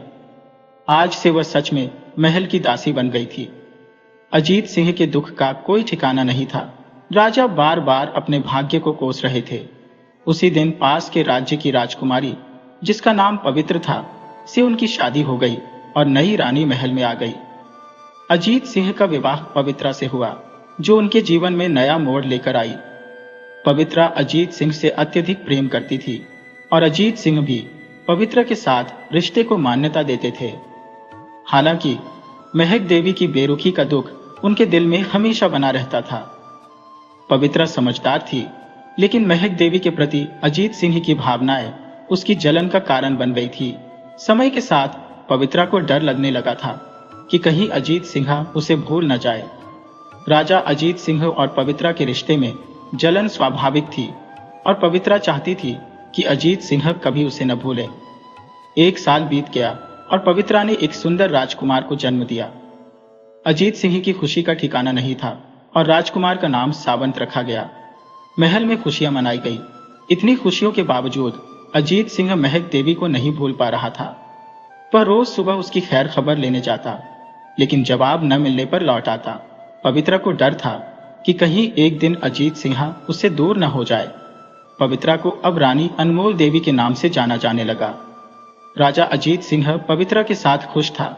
Speaker 1: आज से वह सच में महल की दासी बन गई थी। अजीत सिंह के दुख का कोई ठिकाना नहीं था। राजा बार बार अपने भाग्य को कोस रहे थे। उसी दिन पास के राज्य की राजकुमारी, जिसका नाम पवित्र था, से उनकी शादी हो गई और नई रानी महल में आ गई। अजीत सिंह का विवाह पवित्रा से हुआ, जो उनके जीवन में नया मोड़ लेकर आई। पवित्रा अजीत सिंह से अत्यधिक प्रेम करती थी और अजीत सिंह भी पवित्रा के साथ रिश्ते को मान्यता देते थे। हालांकि महक देवी की बेरुखी का दुख उनके दिल में हमेशा बना रहता था। पवित्रा समझदार थी, लेकिन महक देवी के प्रति अजीत सिंह की भावनाएं उसकी जलन का कारण बन गई थी। समय के साथ पवित्रा को डर लगने लगा था कि कहीं अजीत सिंह उसे भूल न जाए। राजा अजीत सिंह और पवित्रा के रिश्ते में जलन स्वाभाविक थी और पवित्रा चाहती थी कि अजीत सिंह कभी उसे न भूले। 1 साल बीत गया और पवित्रा ने एक सुंदर राजकुमार को जन्म दिया। अजीत सिंह की खुशी का ठिकाना नहीं था और राजकुमार का नाम सावंत रखा गया। महल में खुशियां मनाई गई। इतनी खुशियों के बावजूद अजीत सिंह महक देवी को नहीं भूल पा रहा था। वह रोज सुबह उसकी खैर खबर लेने जाता, लेकिन जवाब न मिलने पर लौट आता। पवित्रा को डर था कि कहीं एक दिन अजीत सिंह उससे दूर न हो जाए। पवित्रा को अब रानी अनमोल देवी के नाम से जाना जाने लगा। राजा अजीत सिंह पवित्रा के साथ खुश था,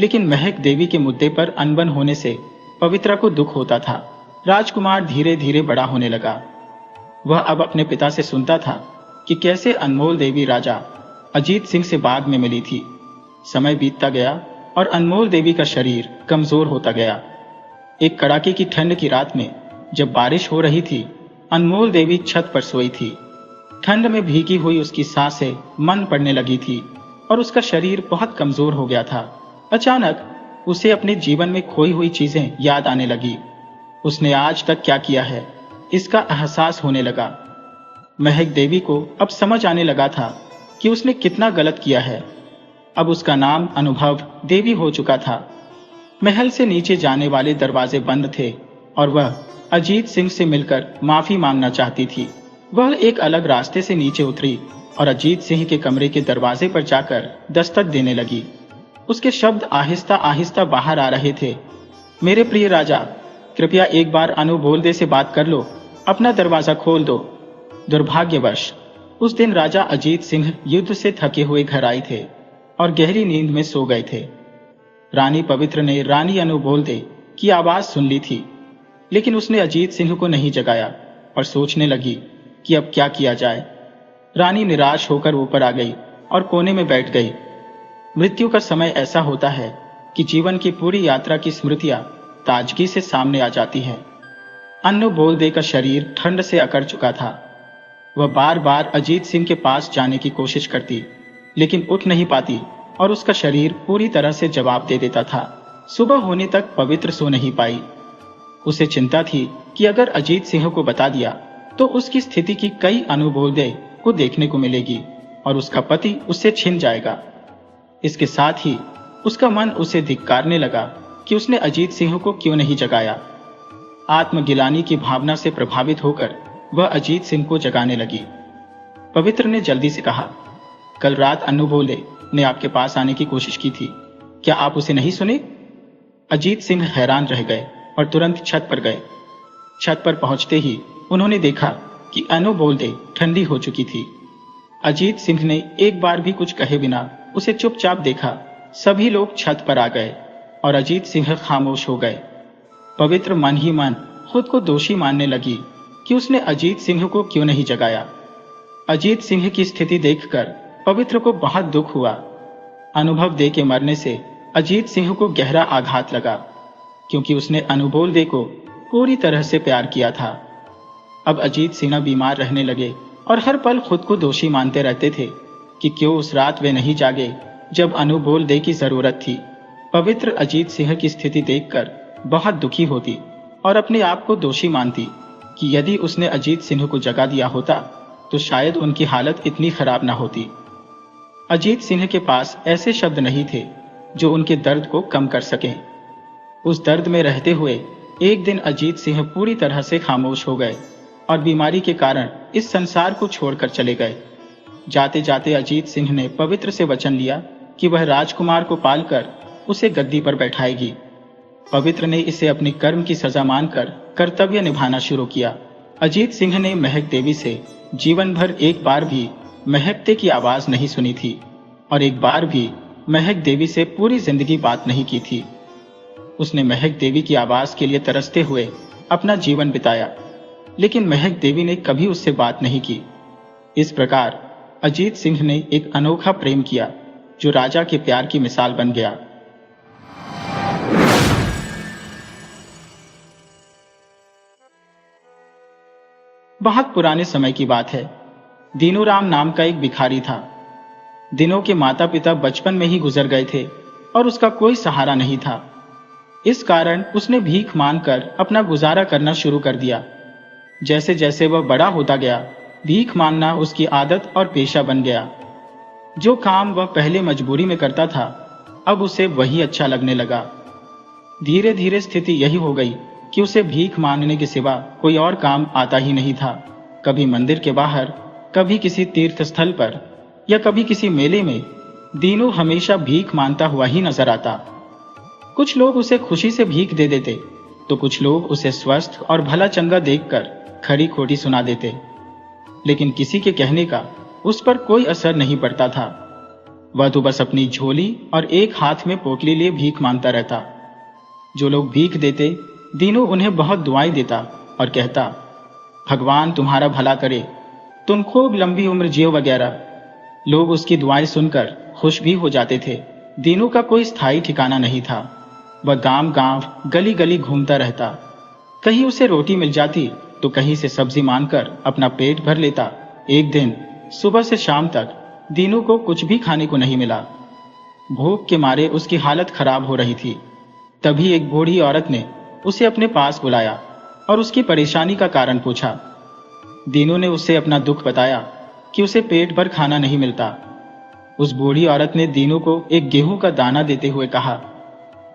Speaker 1: लेकिन महक देवी के मुद्दे पर अनबन होने से पवित्रा को दुख होता था। राजकुमार धीरे धीरे बड़ा होने लगा। वह अब अपने पिता से सुनता था कि कैसे अनमोल देवी राजा अजीत सिंह से बाग में मिली थी। समय बीतता गया और अनमोल देवी का शरीर कमजोर होता गया। एक कड़ाके की ठंड की रात में जब बारिश हो रही थी, अनमोल देवी छत पर सोई थी। ठंड में भीगी हुई उसकी सांसें मन पड़ने लगी थी और उसका शरीर बहुत कमजोर हो गया था। अचानक उसे अपने जीवन में खोई हुई चीजें याद आने लगी। उसने आज तक क्या किया है, इसका एहसास होने लगा। महक देवी को अब समझ आने लगा था कि उसने कितना गलत किया है। अब उसका नाम अनुभव देवी हो चुका था। महल से नीचे जाने वाले दरवाजे बंद थे और वह अजीत सिंह से मिलकर माफी मांगना चाहती थी। वह एक अलग रास्ते से नीचे उतरी और अजीत सिंह के कमरे के दरवाजे पर जाकर दस्तक देने लगी। उसके शब्द आहिस्ता आहिस्ता बाहर आ रहे थे। मेरे प्रिय राजा, कृपया एक बार अनुभोलदे से बात कर लो, अपना दरवाजा खोल दो। दुर्भाग्यवश उस दिन राजा अजीत सिंह युद्ध से थके हुए घर आए थे और गहरी नींद में सो गए थे। रानी पवित्र ने रानी अनुभोलदे की आवाज सुन ली थी, लेकिन उसने अजीत सिंह को नहीं जगाया और सोचने लगी कि अब क्या किया जाए। रानी निराश होकर ऊपर आ गई और कोने में बैठ गई। मृत्यु का समय ऐसा होता है कि जीवन की पूरी यात्रा की स्मृतियां ताजगी से सामने आ जाती है। अनुभोलदे का शरीर ठंड से अकड़ चुका था। वह बार बार अजीत सिंह के पास जाने की कोशिश करती, लेकिन उठ नहीं पाती और उसका शरीर पूरी तरह से जवाब दे देता था। सुबह होने तक पवित्र सो नहीं पाई। उसे चिंता थी कि अगर अजीत सिंह को बता दिया तो उसकी स्थिति की कई अनुभोलदे को देखने को मिलेगी और उसका पति उससे छिन जाएगा। इसके साथ ही उसका मन उसे धिक्कारने लगा कि उसने अजीत सिंह को क्यों नहीं जगाया। आत्मगिलानी की भावना से प्रभावित होकर वह अजीत सिंह को जगाने लगी। पवित्र ने जल्दी से कहा, कल रात अनुभोलदे ने आपके पास आने की कोशिश की थी, क्या आप उसे नहीं सुने? अजीत सिंह हैरान रह गए और तुरंत छत पर गए। छत पर पहुंचते ही उन्होंने देखा कि अनुभोलदे ठंडी हो चुकी थी। अजीत सिंह ने एक बार भी कुछ कहे बिना उसे चुपचाप देखा। सभी लोग छत पर आ गए और अजीत सिंह खामोश हो गए। पवित्र मन ही मन खुद को दोषी मानने लगी कि उसने अजीत सिंह को क्यों नहीं जगाया। अजीत सिंह की स्थिति देखकर पवित्र को बहुत दुख हुआ। अनुभव दे के मरने से अजीत सिंह को गहरा आघात लगा, क्योंकि उसने अनुभोलदे को पूरी तरह से प्यार किया था। अब अजीत सिंह बीमार रहने लगे और हर पल खुद को दोषी मानते रहते थे कि क्यों उस रात वे नहीं जागे जब अनुभोलदे की जरूरत थी। पवित्र अजीत सिंह की स्थिति देखकर बहुत दुखी होती और अपने आप को दोषी मानती कि यदि उसने अजीत सिंह को जगा दिया होता तो शायद उनकी हालत इतनी खराब ना होती। अजीत सिंह के पास ऐसे शब्द नहीं थे जो उनके दर्द को कम कर सकें। उस दर्द में रहते हुए एक दिन अजीत सिंह पूरी तरह से खामोश हो गए और बीमारी के कारण इस संसार को छोड़कर चले गए। जाते जाते अजीत सिंह ने पवित्र से वचन लिया कि वह राजकुमार को पालकर उसे गद्दी पर बैठाएगी। पवित्र ने इसे अपनी कर्म की सजा मानकर कर्तव्य निभाना शुरू किया। अजीत सिंह ने महक देवी से जीवन भर एक बार भी महकते की आवाज नहीं सुनी थी और एक बार भी महक देवी से पूरी जिंदगी बात नहीं की थी। उसने महक देवी की आवाज के लिए तरसते हुए अपना जीवन बिताया, लेकिन महक देवी ने कभी उससे बात नहीं की। इस प्रकार अजीत सिंह ने एक अनोखा प्रेम किया जो राजा के प्यार की मिसाल बन गया। बहुत पुराने समय की बात है। दीनूराम नाम का एक भिखारी था। दिनों के माता पिता बचपन में ही गुजर गए थे और उसका कोई सहारा नहीं था। इस कारण उसने भीख मांगकर अपना गुजारा करना शुरू कर दिया। जैसे जैसे वह बड़ा होता गया, भीख मांगना उसकी आदत और पेशा बन गया। जो काम वह पहले मजबूरी में करता था, अब उसे वही अच्छा लगने लगा। धीरे धीरे स्थिति यही हो गई कि उसे भीख मांगने के सिवा कोई और काम आता ही नहीं था। कभी मंदिर के बाहर, कभी किसी तीर्थ स्थल पर या कभी किसी मेले में दीनू हमेशा भीख मांगता हुआ ही नजर आता। कुछ लोग उसे खुशी से भीख दे देते, तो कुछ लोग उसे स्वस्थ और भला चंगा देखकर खरी खोटी सुना देते, लेकिन किसी के कहने का उस पर कोई असर नहीं पड़ता था। वह तो बस अपनी झोली और एक हाथ में पोटली लिए भीख मांगता रहता। जो लोग भीख देते, दीनू उन्हें बहुत दुआएं देता और कहता, भगवान तुम्हारा भला करे, तुम खूब लंबी उम्र जियो वगैरह। लोग उसकी दुआएं सुनकर खुश भी हो जाते थे। दीनू का कोई स्थायी ठिकाना नहीं था। वह गांव गांव, गली गली घूमता रहता। कहीं उसे रोटी मिल जाती तो कहीं से सब्जी मांगकर अपना पेट भर लेता। एक दिन सुबह से शाम तक दीनू को कुछ भी खाने को नहीं मिला। भूख के मारे उसकी हालत खराब हो रही थी। तभी एक बूढ़ी औरत ने उसे अपने पास बुलाया और उसकी परेशानी का कारण पूछा। दीनू ने उसे अपना दुख बताया कि उसे पेट भर खाना नहीं मिलता। उस बूढ़ी औरत ने दीनू को एक गेहूं का दाना देते हुए कहा,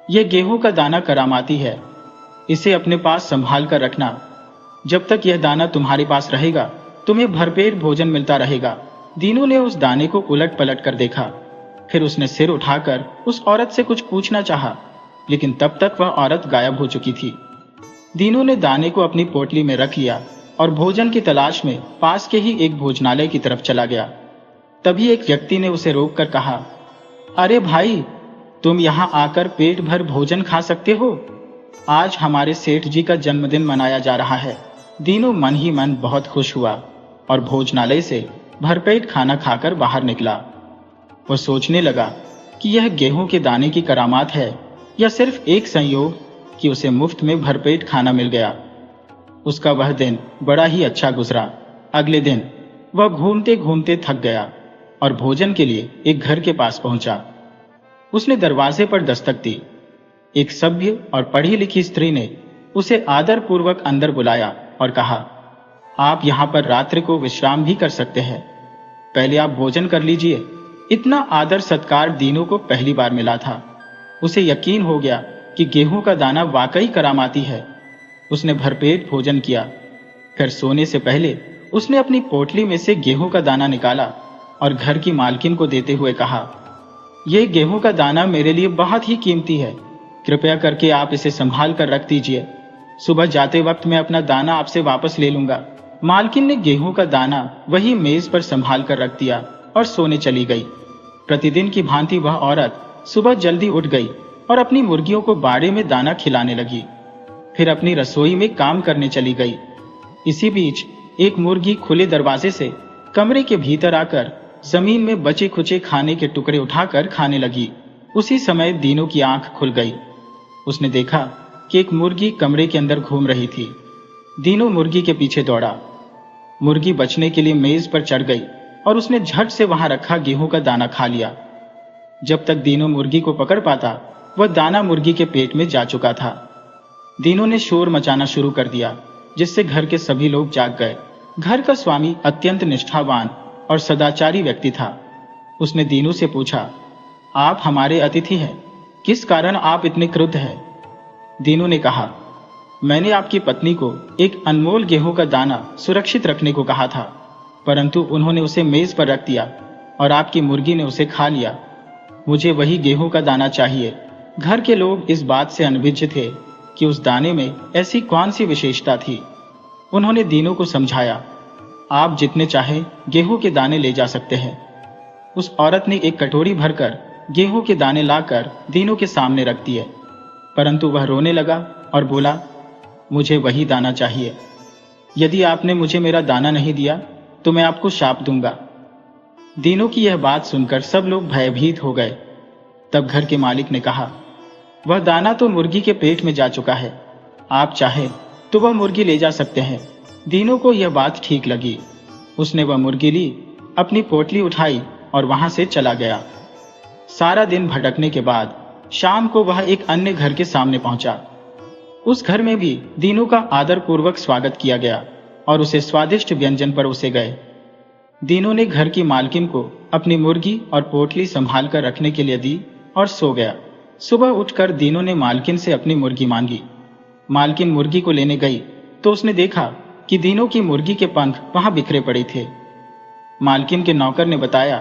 Speaker 1: यह गेहूं का दाना करामाती है, इसे अपने पास संभाल कर रखना। जब तक यह दाना तुम्हारे पास रहेगा, तुम्हें भरपेट भोजन मिलता रहेगा। दीनू ने उस दाने को उलट पलट कर देखा। फिर उसने सिर उठाकर उस औरत से कुछ पूछना चाहा, लेकिन तब तक वह औरत गायब हो चुकी थी। दीनू ने दाने को अपनी पोटली में रख लिया और भोजन की तलाश में पास के ही एक भोजनालय की तरफ चला गया। तभी एक व्यक्ति ने उसे रोककर कहा, अरे भाई, तुम यहाँ आकर पेट भर भोजन खा सकते हो। आज हमारे सेठ जी का जन्मदिन मनाया जा रहा है। दीनू मन ही मन बहुत खुश हुआ और भोजनालय से भरपेट खाना खाकर बाहर निकला। वह सोचने लगा कि यह गेहूं के दाने की करामात है या सिर्फ एक संयोग कि उसे मुफ्त में भरपेट खाना मिल गया। उसका वह दिन बड़ा ही अच्छा गुजरा। अगले दिन वह घूमते घूमते थक गया और भोजन के लिए एक घर के पास पहुंचा। उसने दरवाजे पर दस्तक दी। एक सभ्य और पढ़ी लिखी स्त्री ने उसे आदर पूर्वक अंदर बुलाया और कहा, आप यहाँ पर रात्रि को विश्राम भी कर सकते हैं, पहले आप भोजन कर लीजिए। इतना आदर सत्कार दीनू को पहली बार मिला था। उसे यकीन हो गया कि गेहूं का दाना वाकई करामाती है। उसने भरपेट भोजन किया। फिर सोने से पहले उसने अपनी पोटली में से गेहूं का दाना निकाला और घर की मालकिन को देते हुए कहा, यह गेहूं का दाना मेरे लिए बहुत ही कीमती है, कृपया करके आप इसे संभाल कर रख दीजिए। सुबह जाते वक्त मैं अपना दाना आपसे वापस ले लूंगा। मालकिन ने गेहूं का दाना वही मेज पर संभाल कर रख दिया और सोने चली गई। प्रतिदिन की भांति वह औरत सुबह जल्दी उठ गई और अपनी मुर्गियों को बाड़े में दाना खिलाने लगी। फिर अपनी रसोई में काम करने चली गई। इसी बीच एक मुर्गी खुले दरवाजे से कमरे के भीतर आकर जमीन में बचे खुचे खाने के टुकड़े उठाकर खाने लगी। उसी समय दीनू की आंख खुल गई। उसने देखा कि एक मुर्गी कमरे के अंदर घूम रही थी। दीनू मुर्गी के पीछे दौड़ा। मुर्गी बचने के लिए मेज पर चढ़ गई और उसने झट से वहां रखा गेहूं का दाना खा लिया। जब तक दीनू मुर्गी को पकड़ पाता, वह दाना मुर्गी के पेट में जा चुका था। दीनू ने शोर मचाना शुरू कर दिया, जिससे घर के सभी लोग जाग गए। घर का स्वामी अत्यंत निष्ठावान और सदाचारी व्यक्ति था। उसने दीनू से पूछा, आप हमारे अतिथि हैं, किस कारण आप इतने क्रुद्ध हैं? दीनू ने कहा, मैंने आपकी पत्नी को एक अनमोल गेहूं का दाना सुरक्षित रखने को कहा था, परंतु उन्होंने उसे मेज पर रख दिया और आपकी मुर्गी ने उसे खा लिया। मुझे वही गेहूं का दाना चाहिए। घर के लोग इस बात से अनभिज्ञ थे कि उस दाने में ऐसी कौन सी विशेषता थी। उन्होंने दीनू को समझाया, आप जितने चाहे गेहूं के दाने ले जा सकते हैं। उस औरत ने एक कटोरी भरकर गेहूं के दाने लाकर दीनू के सामने रख दिए, परंतु वह रोने लगा और बोला, मुझे वही दाना चाहिए। यदि आपने मुझे मेरा दाना नहीं दिया तो मैं आपको शाप दूंगा। दीनू की यह बात सुनकर सब लोग भयभीत हो गए। तब घर के मालिक ने कहा, वह दाना तो मुर्गी के पेट में जा चुका है, आप चाहे तो वह मुर्गी ले जा सकते हैं। दीनू को यह बात ठीक लगी। उसने वह मुर्गी ली, अपनी पोटली उठाई और वहां से चला गया। सारा दिन भटकने के बाद शाम को वह एक अन्य घर के सामने पहुंचा। उस घर में भी दीनू का आदर पूर्वक स्वागत किया गया और उसे स्वादिष्ट व्यंजन परोसे गए। दीनू ने घर की मालकिन को अपनी मुर्गी और पोटली संभाल कर रखने के लिए दी और सो गया। सुबह उठकर दीनू ने मालकिन से अपनी मुर्गी मांगी। मालकिन मुर्गी को लेने गई तो उसने देखा कि दीनू की मुर्गी के पंख वहां बिखरे पड़े थे। मालकिन के नौकर ने बताया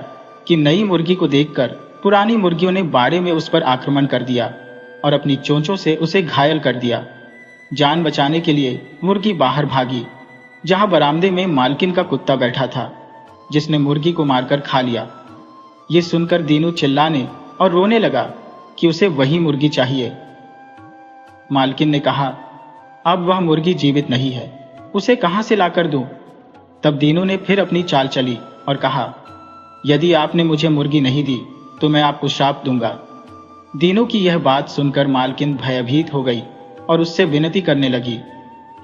Speaker 1: कि नई मुर्गी को देखकर पुरानी मुर्गियों ने बाड़े में उस पर आक्रमण कर दिया और अपनी चोंचों से उसे घायल कर दिया। जान बचाने के लिए मुर्गी बाहर भागी, जहां बरामदे में मालकिन का कुत्ता बैठा था, जिसने मुर्गी को मारकर खा लिया। ये सुनकर दीनू चिल्लाने और रोने लगा कि उसे वही मुर्गी चाहिए। मालकिन ने कहा, अब वह मुर्गी जीवित नहीं है, उसे कहां से लाकर दूं? तब दीनू ने फिर अपनी चाल चली और कहा, यदि आपने मुझे मुर्गी नहीं दी तो मैं आपको श्राप दूंगा। दीनू की यह बात सुनकर मालकिन भयभीत हो गई और उससे विनती करने लगी,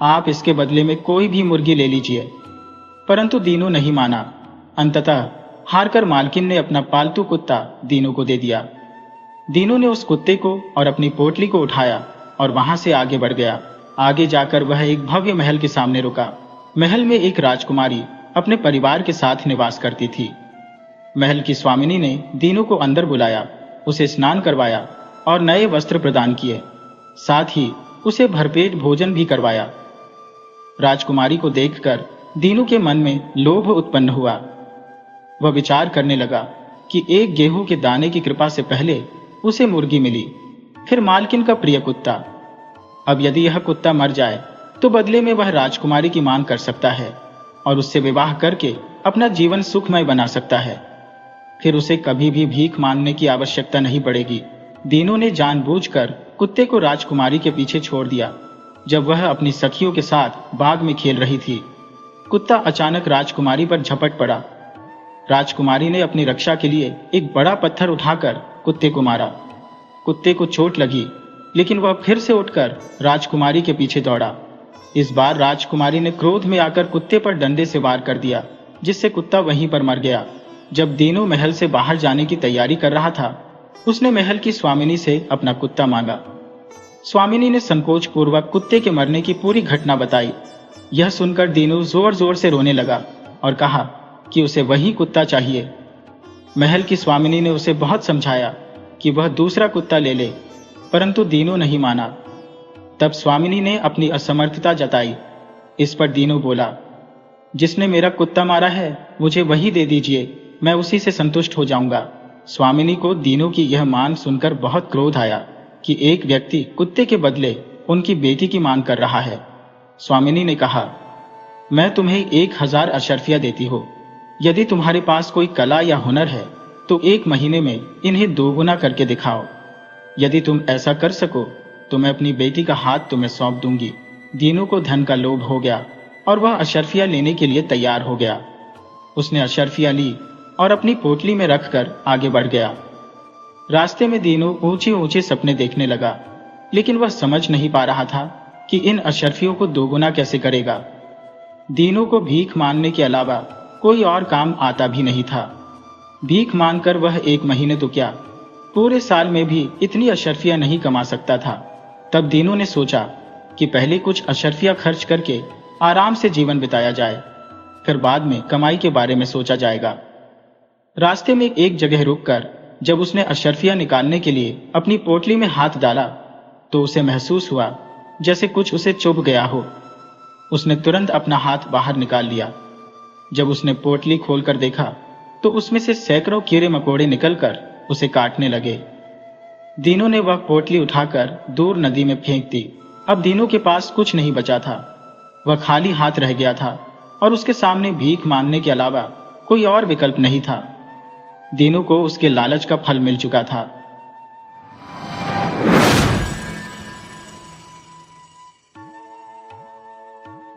Speaker 1: आप इसके बदले में कोई भी मुर्गी ले लीजिए। परंतु दीनू नहीं माना। अंततः हारकर मालकिन ने अपना पालतू कुत्ता दीनू को दे दिया। दीनू ने उस कुत्ते को और अपनी पोटली को उठाया और वहां से आगे बढ़ गया। आगे जाकर वह एक भव्य महल के सामने रुका। महल में एक राजकुमारी अपने परिवार के साथ निवास करती थी। महल की स्वामिनी ने दीनू को अंदर बुलाया, उसे स्नान करवाया और नए वस्त्र प्रदान किए। साथ ही उसे भरपेट भोजन भी करवाया। राजकुमारी को देखकर दीनू के मन में लोभ उत्पन्न हुआ। वह विचार करने लगा कि एक गेहूं के दाने की कृपा से पहले उसे मुर्गी मिली, फिर मालकिन का प्रिय कुत्ता। अब यदि यह कुत्ता मर जाए तो बदले में वह राजकुमारी की मांग कर सकता है और उससे विवाह करके अपना जीवन सुखमय बना सकता है। फिर उसे कभी भी भीख मांगने की आवश्यकता नहीं पड़ेगी। दीनू ने जानबूझकर कुत्ते को राजकुमारी के पीछे छोड़ दिया। जब वह अपनी सखियों के साथ बाग में खेल रही थी, कुत्ता अचानक राजकुमारी पर झपट पड़ा। राजकुमारी ने अपनी रक्षा के लिए एक बड़ा पत्थर उठाकर कुत्ते को मारा। कुत्ते को चोट लगी, लेकिन वह फिर से उठकर राजकुमारी के पीछे दौड़ा। इस बार राजकुमारी ने क्रोध में आकर कुत्ते पर डंडे से वार कर दिया, जिससे कुत्ता वहीं पर मर गया। जब दीनू महल से बाहर जाने की तैयारी कर रहा था, उसने महल की स्वामिनी से अपना कुत्ता मांगा। स्वामिनी ने संकोच पूर्वक कुत्ते के मरने की पूरी घटना बताई। यह सुनकर दीनू जोर जोर से रोने लगा और कहा कि उसे वही कुत्ता चाहिए। महल की स्वामिनी ने उसे बहुत समझाया कि वह दूसरा कुत्ता ले ले, परंतु दीनू नहीं माना। तब स्वामिनी ने अपनी असमर्थता जताई। इस पर दीनू बोला, जिसने मेरा कुत्ता मारा है मुझे वही दे दीजिए, मैं उसी से संतुष्ट हो जाऊंगा। स्वामिनी को दीनू की यह मांग सुनकर बहुत क्रोध आया कि एक व्यक्ति कुत्ते के बदले उनकी बेटी की मांग कर रहा है। स्वामिनी ने कहा, मैं तुम्हें 1000 अशर्फिया देती हूँ। यदि तुम्हारे पास कोई कला या हुनर है तो 1 महीने में इन्हें 2 गुना करके दिखाओ। यदि तुम ऐसा कर सको तो मैं अपनी बेटी का हाथ तुम्हें सौंप दूंगी। दीनू को धन का लोभ हो गया और वह अशर्फिया लेने के लिए तैयार हो गया। उसने अशर्फिया ली और अपनी पोटली में रखकर आगे बढ़ गया। रास्ते में दीनू ऊंचे ऊंचे सपने देखने लगा, लेकिन वह समझ नहीं पा रहा था कि इन अशर्फियों को 2 गुना कैसे करेगा। दीनू को भीख मांगने के अलावा कोई और काम आता भी नहीं था। भीख मांगकर वह 1 महीने तो क्या, पूरे साल में भी इतनी अशर्फिया नहीं कमा सकता था। तब दीनू ने सोचा कि पहले कुछ अशर्फिया खर्च करके आराम से जीवन बिताया जाए, फिर बाद में कमाई के बारे में सोचा जाएगा। रास्ते में एक जगह रुककर जब उसने अशर्फिया निकालने के लिए अपनी पोटली में हाथ डाला तो उसे महसूस हुआ जैसे कुछ उसे चुभ गया हो। उसने तुरंत अपना हाथ बाहर निकाल लिया। जब उसने पोटली खोलकर देखा तो उसमें से सैकड़ों कीड़े मकोड़े निकलकर उसे काटने लगे। दीनू ने वह पोटली उठाकर दूर नदी में फेंक दी। अब दीनू के पास कुछ नहीं बचा था। वह खाली हाथ रह गया था और उसके सामने भीख मांगने के अलावा कोई और विकल्प नहीं था। दीनू को उसके लालच का फल मिल चुका था।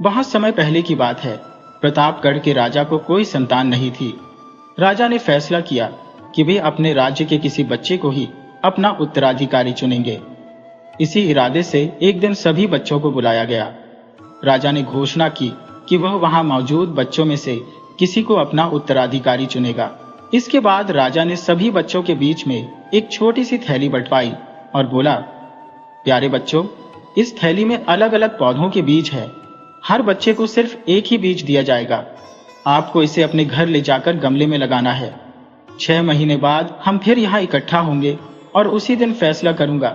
Speaker 1: बहुत समय पहले की बात है। प्रतापगढ़ के राजा को कोई संतान नहीं थी। राजा ने फैसला किया कि वे अपने राज्य के किसी बच्चे को ही अपना उत्तराधिकारी चुनेंगे। इसी इरादे से एक दिन सभी बच्चों को बुलाया गया। राजा ने घोषणा की कि वह वहां मौजूद बच्चों में से किसी को अपना उत्तराधिकारी चुनेगा। इसके बाद राजा ने सभी बच्चों के बीच में एक छोटी सी थैली बंटवाई और बोला, प्यारे बच्चों, इस थैली में अलग अलग पौधों के बीज है। हर बच्चे को सिर्फ एक ही बीज दिया जाएगा। आपको इसे अपने घर ले जाकर गमले में लगाना है। 6 महीने बाद हम फिर यहाँ इकट्ठा होंगे और उसी दिन फैसला करूंगा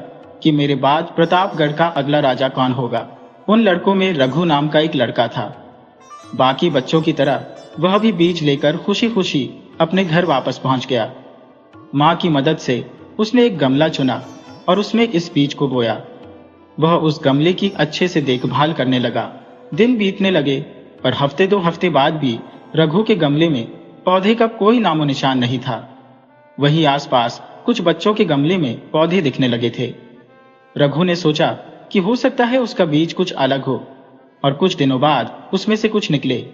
Speaker 1: कि मेरे बाद प्रतापगढ़ का अगला राजा कौन होगा। उन लड़कों में रघु नाम का एक लड़का था। बाकी बच्चों की तरह वह भी बीज लेकर खुशी खुशी अपने घर वापस पहुंच गया। माँ की मदद से उसने एक गमला चुना और उसमें इस बीज को बोया। वह उस गमले की अच्छे से देखभाल करने लगा। दिन बीतने लगे, पर हफ्ते 2 हफ्ते बाद भी रघु के गमले में पौधे का कोई नामो निशान नहीं था। वहीं आसपास कुछ बच्चों के गमले में पौधे दिखने लगे थे। रघु ने सोचा कि हो सकता है उसका बीज कुछ अलग हो और कुछ दिनों बाद उसमें से कुछ निकले।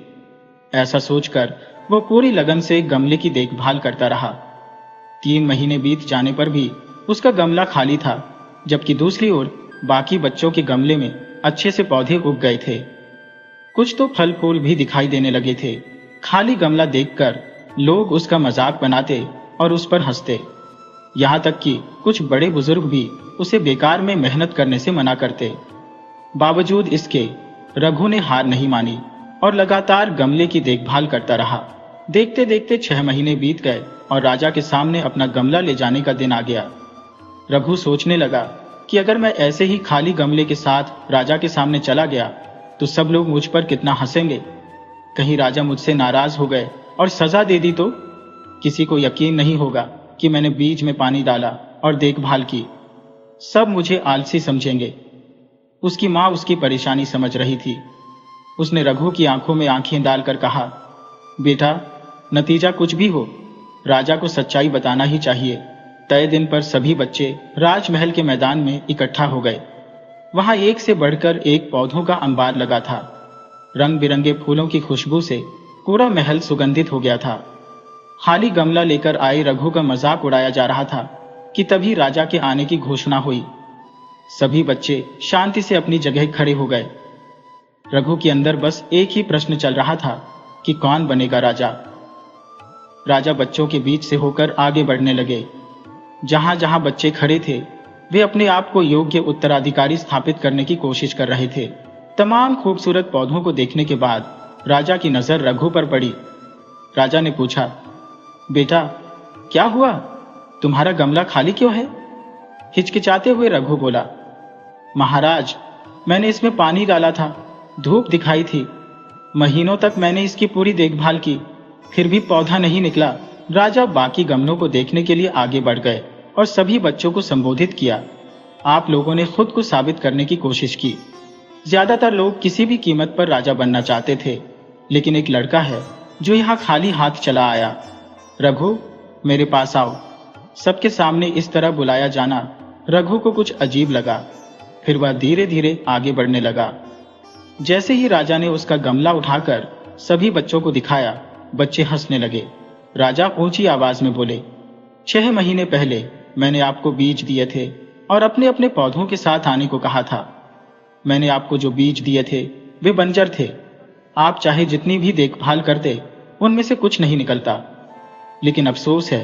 Speaker 1: ऐसा सोचकर वह पूरी लगन से गमले की देखभाल करता रहा। 3 महीने बीत जाने पर भी उसका गमला खाली था, जबकि दूसरी ओर बाकी बच्चों के गमले में अच्छे से पौधे उग गए थे। कुछ तो फल फूल भी दिखाई देने लगे थे। खाली गमला देखकर लोग उसका मजाक बनाते और उस पर हंसते। यहाँ तक कि कुछ बड़े बुजुर्ग भी उसे बेकार में मेहनत करने से मना करते। बावजूद इसके रघु ने हार नहीं मानी और लगातार गमले की देखभाल करता रहा। देखते देखते 6 महीने बीत गए और राजा के सामने अपना गमला ले जाने का दिन आ गया। रघु सोचने लगा कि अगर मैं ऐसे ही खाली गमले के साथ राजा के सामने चला गया तो सब लोग मुझ पर कितना हंसेंगे। कहीं राजा मुझसे नाराज हो गए और सजा दे दी तो किसी को यकीन नहीं होगा कि मैंने बीज में पानी डाला और देखभाल की। सब मुझे आलसी समझेंगे। उसकी माँ उसकी परेशानी समझ रही थी। उसने रघु की आंखों में आंखें डालकर कहा, बेटा, नतीजा कुछ भी हो, राजा को सच्चाई बताना ही चाहिए। तय दिन पर सभी बच्चे राजमहल के मैदान में इकट्ठा हो गए। वहां एक से बढ़कर एक पौधों का अंबार लगा था। रंग बिरंगे फूलों की खुशबू से पूरा महल सुगंधित हो गया था। खाली गमला लेकर आए रघु का मजाक उड़ाया जा रहा था कि तभी राजा के आने की घोषणा हुई। सभी बच्चे शांति से अपनी जगह खड़े हो गए। रघु के अंदर बस एक ही प्रश्न चल रहा था कि कौन बनेगा राजा। राजा बच्चों के बीच से होकर आगे बढ़ने लगे। जहां जहां बच्चे खड़े थे वे अपने आप को योग्य उत्तराधिकारी स्थापित करने की कोशिश कर रहे थे। तमाम खूबसूरत पौधों को देखने के बाद राजा की नजर रघु पर पड़ी। राजा ने पूछा, बेटा, क्या हुआ? तुम्हारा गमला खाली क्यों है? हिचकिचाते हुए रघु बोला, महाराज, मैंने इसमें पानी डाला था, धूप दिखाई थी, महीनों तक मैंने इसकी पूरी देखभाल की, फिर भी पौधा नहीं निकला। राजा बाकी गमलों को देखने के लिए आगे बढ़ गए और सभी बच्चों को संबोधित किया। आप लोगों ने खुद को साबित करने की कोशिश की। ज्यादातर लोग किसी भी कीमत पर राजा बनना चाहते थे, लेकिन एक लड़का है जो यहाँ खाली हाथ चला आया। रघु, मेरे पास आओ। सबके सामने इस तरह बुलाया जाना रघु को कुछ अजीब लगा। फिर वह धीरे धीरे आगे बढ़ने लगा। जैसे ही राजा ने उसका गमला उठाकर सभी बच्चों को दिखाया, बच्चे हंसने लगे। राजा ऊंची आवाज में बोले, 6 महीने पहले मैंने आपको बीज दिए थे और अपने अपने पौधों के साथ आने को कहा था। मैंने आपको जो बीज दिए थे वे बंजर थे। आप चाहे जितनी भी देखभाल करते, उनमें से कुछ नहीं निकलता। लेकिन अफसोस है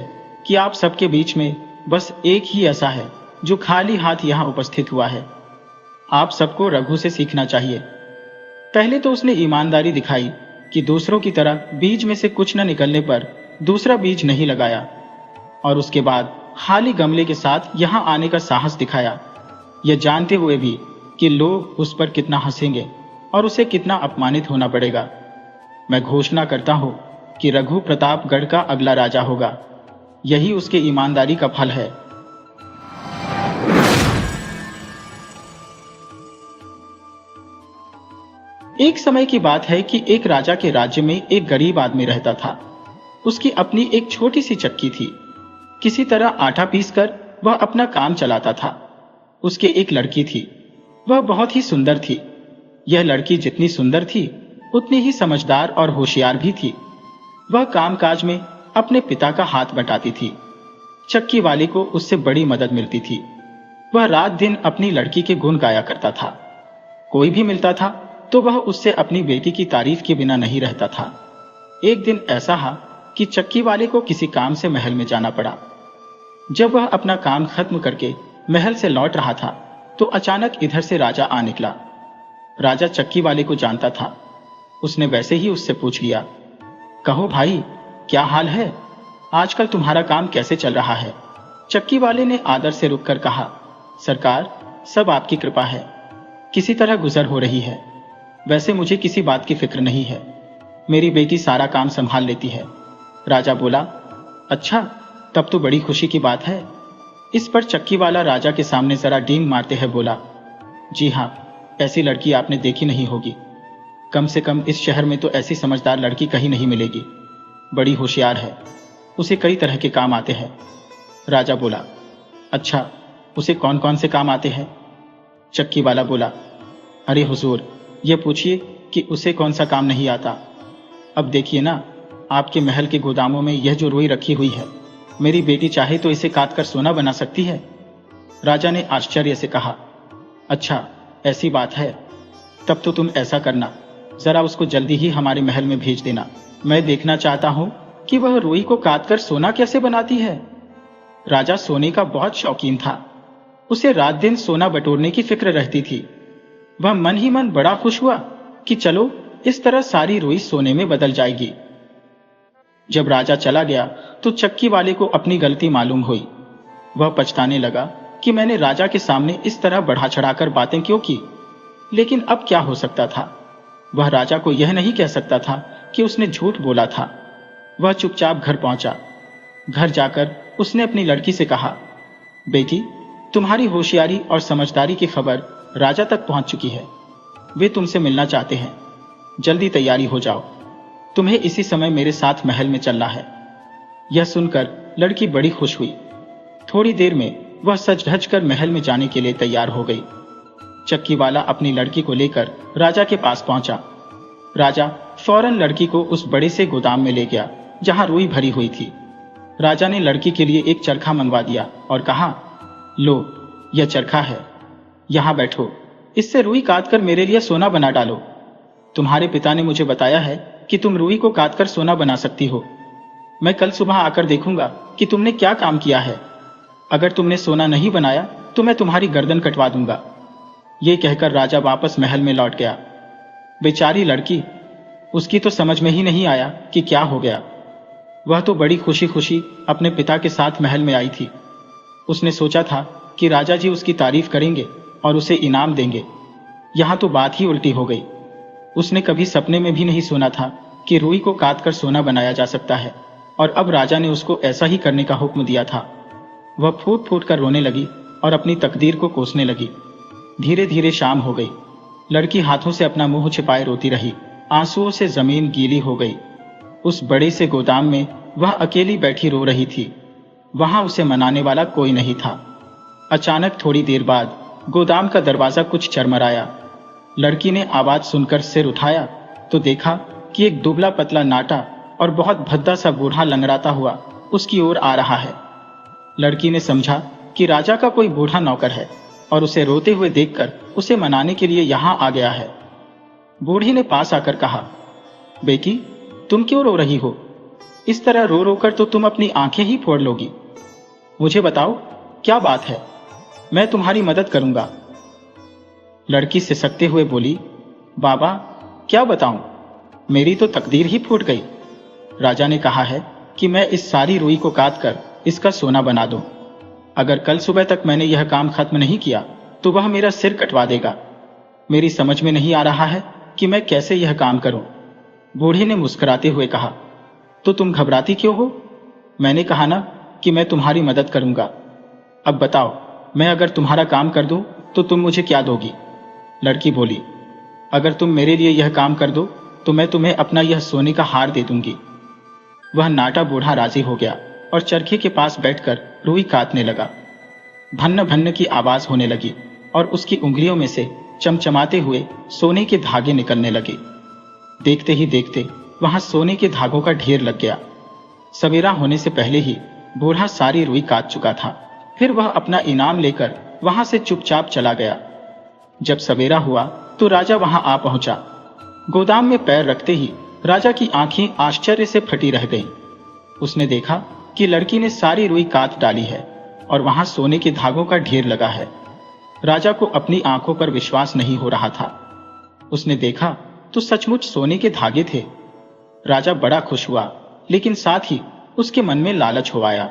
Speaker 1: कि आप सबके बीच में बस एक ही ऐसा है जो खाली हाथ यहाँ उपस्थित हुआ है। आप सबको रघु से सीखना चाहिए। पहले तो उसने ईमानदारी दिखाई कि दूसरों की तरह बीज में से कुछ न निकलने पर दूसरा बीज नहीं लगाया, और उसके बाद खाली गमले के साथ यहाँ आने का साहस दिखाया, यह जानते हुए भी कि लोग उस पर कितना हंसेंगे और उसे कितना अपमानित होना पड़ेगा। मैं घोषणा करता हूं कि रघु प्रतापगढ़ का अगला राजा होगा। यही उसके ईमानदारी का फल है। एक समय की बात है कि एक राजा के राज्य में एक गरीब आदमी रहता था। उसकी अपनी एक छोटी सी चक्की थी। किसी तरह आटा पीसकर वह अपना काम चलाता था। उसके एक लड़की थी। वह बहुत ही सुंदर थी। यह लड़की जितनी सुंदर थी उतनी ही समझदार और होशियार भी थी। वह कामकाज में अपने पिता का हाथ बटाती थी। चक्की वाले को उससे बड़ी मदद मिलती थी। वह रात दिन अपनी लड़की के गुण गाया करता था। कोई भी मिलता था तो वह उससे अपनी बेटी की तारीफ के बिना नहीं रहता था। एक दिन ऐसा था कि चक्की वाले को किसी काम से महल में जाना पड़ा। जब वह अपना काम खत्म करके महल से लौट रहा था तो अचानक इधर से राजा आ निकला। राजा चक्की वाले को जानता था। उसने वैसे ही उससे पूछ लिया, कहो भाई, क्या हाल है? आजकल तुम्हारा काम कैसे चल रहा है? चक्की वाले ने आदर से रुककर कहा। सरकार, सब आपकी कृपा है, किसी तरह गुजर हो रही है। वैसे मुझे किसी बात की फिक्र नहीं है, मेरी बेटी सारा काम संभाल लेती है। राजा बोला, अच्छा, तब तो बड़ी खुशी की बात है। इस पर चक्की वाला राजा के सामने जरा डींग मारते हुए बोला, जी हाँ, ऐसी लड़की आपने देखी नहीं होगी। कम से कम इस शहर में तो ऐसी समझदार लड़की कहीं नहीं मिलेगी। बड़ी होशियार है, उसे कई तरह के काम आते हैं। राजा बोला, अच्छा, उसे कौन कौन से काम आते हैं? चक्की वाला बोला, अरे हुजूर, ये पूछिए कि उसे कौन सा काम नहीं आता। अब देखिए ना, आपके महल के गोदामों में यह जो रुई रखी हुई है, मेरी बेटी चाहे तो इसे काट कर सोना बना सकती है। राजा ने आश्चर्य से कहा, अच्छा, ऐसी बात है, तब तो तुम ऐसा करना, जरा उसको जल्दी ही हमारे महल में भेज देना। मैं देखना चाहता हूं कि वह रुई को काटकर सोना कैसे बनाती है। राजा सोने का बहुत शौकीन था, उसे रात दिन सोना बटोरने की फिक्र रहती थी। वह मन ही मन बड़ा खुश हुआ कि चलो, इस तरह सारी रुई सोने में बदल जाएगी। जब राजा चला गया तो चक्की वाले को अपनी गलती मालूम हुई। वह पछताने लगा कि मैंने राजा के सामने इस तरह बढ़ा चढ़ाकर बातें क्यों की। लेकिन अब क्या हो सकता था? वह राजा को यह नहीं कह सकता था कि उसने झूठ बोला था। वह चुपचाप घर पहुंचा। घर जाकर उसने अपनी लड़की से कहा, बेटी, तुम्हारी होशियारी और समझदारी की खबर राजा तक पहुंच चुकी है। वे तुमसे मिलना चाहते हैं, जल्दी तैयारी हो जाओ, तुम्हें इसी समय मेरे साथ महल में चलना है। यह सुनकर लड़की बड़ी खुश हुई। थोड़ी देर में वह सज धज कर महल में जाने के लिए तैयार हो गई। चक्की वाला अपनी लड़की को लेकर राजा के पास पहुंचा। राजा फौरन लड़की को उस बड़े से गोदाम में ले गया जहां रुई भरी हुई थी। राजा ने लड़की के लिए एक चरखा मंगवा दिया और कहा, लो, यह चरखा है, यहां बैठो, इससे रुई काटकर मेरे लिए सोना बना डालो। तुम्हारे पिता ने मुझे बताया है कि तुम रुई को काटकर सोना बना सकती हो। मैं कल सुबह आकर देखूंगा कि तुमने क्या काम किया है। अगर तुमने सोना नहीं बनाया तो मैं तुम्हारी गर्दन कटवा दूंगा। ये कहकर राजा वापस महल में लौट गया। बेचारी लड़की, उसकी तो समझ में ही नहीं आया कि क्या हो गया। वह तो बड़ी खुशी खुशी अपने पिता के साथ महल में आई थी। उसने सोचा था कि राजा जी उसकी तारीफ करेंगे और उसे इनाम देंगे। यहां तो बात ही उल्टी हो गई। उसने कभी सपने में भी नहीं सुना था कि रुई को काटकर सोना बनाया जा सकता है, और अब राजा ने उसको ऐसा ही करने का हुक्म दिया था। वह फूट फूट कर रोने लगी और अपनी तकदीर को कोसने लगी। धीरे धीरे शाम हो गई। लड़की हाथों से अपना मुंह छिपाए रोती रही। आंसुओं से जमीन गीली हो गई। उस बड़े से गोदाम में वह अकेली बैठी रो रही थी। वहां उसे मनाने वाला कोई नहीं था। अचानक थोड़ी देर बाद गोदाम का दरवाजा कुछ चरमराया। लड़की ने आवाज सुनकर सिर उठाया तो देखा कि एक दुबला पतला नाटा और बहुत भद्दा सा बूढ़ा लंगड़ाता हुआ उसकी ओर आ रहा है। लड़की ने समझा कि राजा का कोई बूढ़ा नौकर है और उसे रोते हुए देखकर उसे मनाने के लिए यहां आ गया है। बूढ़ी ने पास आकर कहा, बेटी, तुम क्यों रो रही हो? इस तरह रो रो कर तो तुम अपनी आंखें ही फोड़ लोगी। मुझे बताओ, क्या बात है? मैं तुम्हारी मदद करूंगा। लड़की सिसकते हुए बोली, बाबा, क्या बताऊं, मेरी तो तकदीर ही फूट गई। राजा ने कहा है कि मैं इस सारी रुई को काट कर इसका सोना बना दूं। अगर कल सुबह तक मैंने यह काम खत्म नहीं किया तो वह मेरा सिर कटवा देगा। मेरी समझ में नहीं आ रहा है कि मैं कैसे यह काम करूं। बूढ़े ने मुस्कुराते हुए कहा, तो तुम घबराती क्यों हो? मैंने कहा ना कि मैं तुम्हारी मदद करूंगा। अब बताओ, मैं अगर तुम्हारा काम कर दूं तो तुम मुझे क्या दोगी? लड़की बोली, अगर तुम मेरे लिए यह काम कर दो तो मैं तुम्हें अपना यह सोने का हार दे दूंगी। वह नाटा बूढ़ा राजी हो गया और चरखे के पास बैठकर रुई काटने लगा। भन्न भन्न की आवाज होने लगी और उसकी उंगलियों में से चमचमाते हुए सोने के धागे निकलने लगे। देखते ही देखते वहां सोने के धागों का ढेर लग गया। सवेरा होने से पहले ही बूढ़ा सारी रुई काट चुका था। फिर वह अपना इनाम लेकर वहां से चुपचाप चला गया। जब सवेरा हुआ तो राजा वहां आ पहुंचा। गोदाम में पैर रखते ही राजा की आंखें आश्चर्य से फटी रह गईं। उसने देखा कि लड़की ने सारी रुई काट डाली है और वहां सोने के धागों का ढेर लगा है। राजा को अपनी आंखों पर विश्वास नहीं हो रहा था। उसने देखा तो सचमुच सोने के धागे थे। राजा बड़ा खुश हुआ, लेकिन साथ ही उसके मन में लालच हो आया।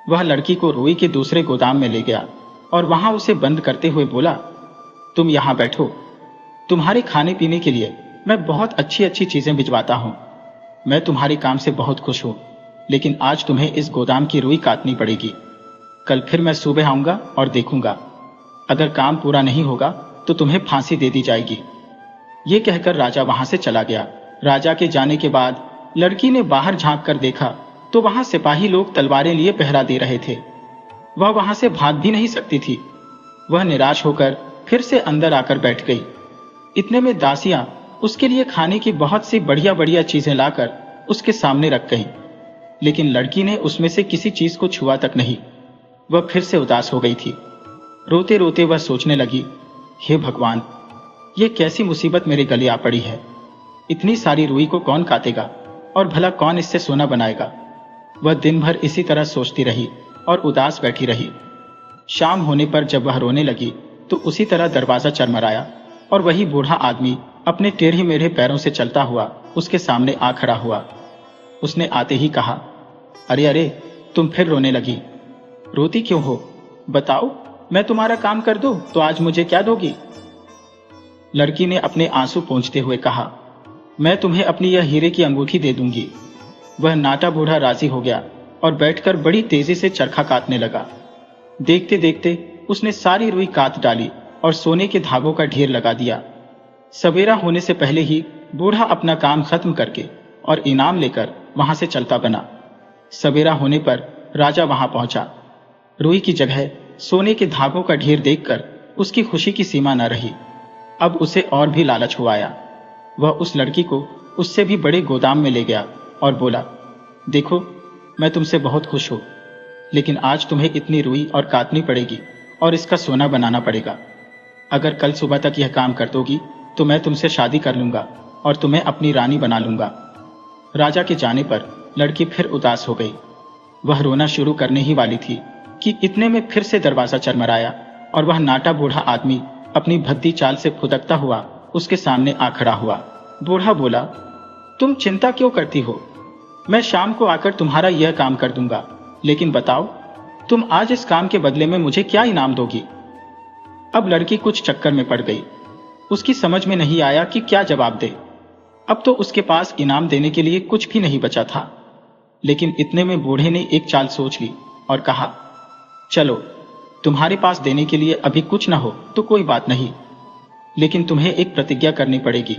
Speaker 1: वह लड़की को रुई के दूसरे गोदाम में ले गया और वहां उसे बंद करते हुए बोला, तुम यहां बैठो, तुम्हारे खाने पीने के लिए मैं बहुत अच्छी अच्छी चीजें भिजवाता हूं। मैं तुम्हारे काम से बहुत खुश हूं, लेकिन आज तुम्हें इस गोदाम की रुई काटनी पड़ेगी। कल फिर मैं सुबह आऊंगा और देखूंगा, अगर काम पूरा नहीं होगा तो तुम्हें फांसी दे दी जाएगी। ये कहकर राजा वहां से चला गया। राजा के जाने के बाद लड़की ने बाहर झांक कर देखा तो वहां सिपाही लोग तलवारें लिए पहरा दे रहे थे। वह वहां से भाग भी नहीं सकती थी। वह निराश होकर फिर से अंदर आकर बैठ गई। इतने में दासियां उसके लिए खाने की बहुत सी बढ़िया बढ़िया चीजें लाकर उसके सामने रख गईं, लेकिन लड़की ने उसमें से किसी चीज को छुआ तक नहीं। वह फिर से उदास हो गई थी। रोते रोते वह सोचने लगी, हे भगवान, ये कैसी मुसीबत मेरे गले आ पड़ी है। इतनी सारी रुई को कौन काटेगा और भला कौन इससे सोना बनाएगा। वह दिन भर इसी तरह सोचती रही और उदास बैठी रही। शाम होने पर जब वह रोने लगी तो उसी तरह दरवाजा चरमराया और वही बूढ़ा आदमी अपने टेढ़े मेढ़े पैरों से चलता हुआ उसके सामने आ खड़ा हुआ। उसने आते ही कहा, अरे अरे, तुम फिर रोने लगी, रोती क्यों हो? बताओ, मैं तुम्हारा काम कर दूं तो आज मुझे क्या दोगी? लड़की ने अपने आंसू पोंछते हुए कहा, मैं तुम्हें अपनी यह हीरे की अंगूठी दे दूंगी। वह नाटा बूढ़ा राजी हो गया और बैठकर बड़ी तेजी से चरखा काटने लगा। देखते देखते उसने सारी रुई काट डाली और सोने के धागों का ढेर लगा दिया। सवेरा होने से पहले ही बूढ़ा अपना काम खत्म करके और इनाम लेकर वहां से चलता बना। सवेरा होने पर राजा वहां पहुंचा। रुई की जगह सोने के धागों का ढेर देखकर उसकी खुशी की सीमा न रही। अब उसे और भी लालच हो आया। वह उस लड़की को उससे भी बड़े गोदाम में ले गया और बोला, देखो, मैं तुमसे बहुत खुश हूं, लेकिन आज तुम्हें इतनी रुई और काटनी पड़ेगी और इसका सोना बनाना पड़ेगा। अगर कल सुबह तक यह काम कर दोगी तो मैं तुमसे शादी कर लूंगा और तुम्हें अपनी रानी बना लूंगा। राजा के जाने पर लड़की फिर उदास हो गई। वह रोना शुरू करने ही वाली थी कि इतने में फिर से दरवाजा चरमराया और वह नाटा बूढ़ा आदमी अपनी भद्दी चाल से फुदकता हुआ उसके सामने आ खड़ा हुआ। बूढ़ा बोला, तुम चिंता क्यों करती हो? मैं शाम को आकर तुम्हारा यह काम कर दूंगा, लेकिन बताओ, तुम आज इस काम के बदले में मुझे क्या इनाम दोगी? अब लड़की कुछ चक्कर में पड़ गई। उसकी समझ में नहीं आया कि क्या जवाब दे। अब तो उसके पास इनाम देने के लिए कुछ भी नहीं बचा था। लेकिन इतने में बूढ़े ने एक चाल सोच ली और कहा, चलो, तुम्हारे पास देने के लिए अभी कुछ न हो तो कोई बात नहीं, लेकिन तुम्हें एक प्रतिज्ञा करनी पड़ेगी।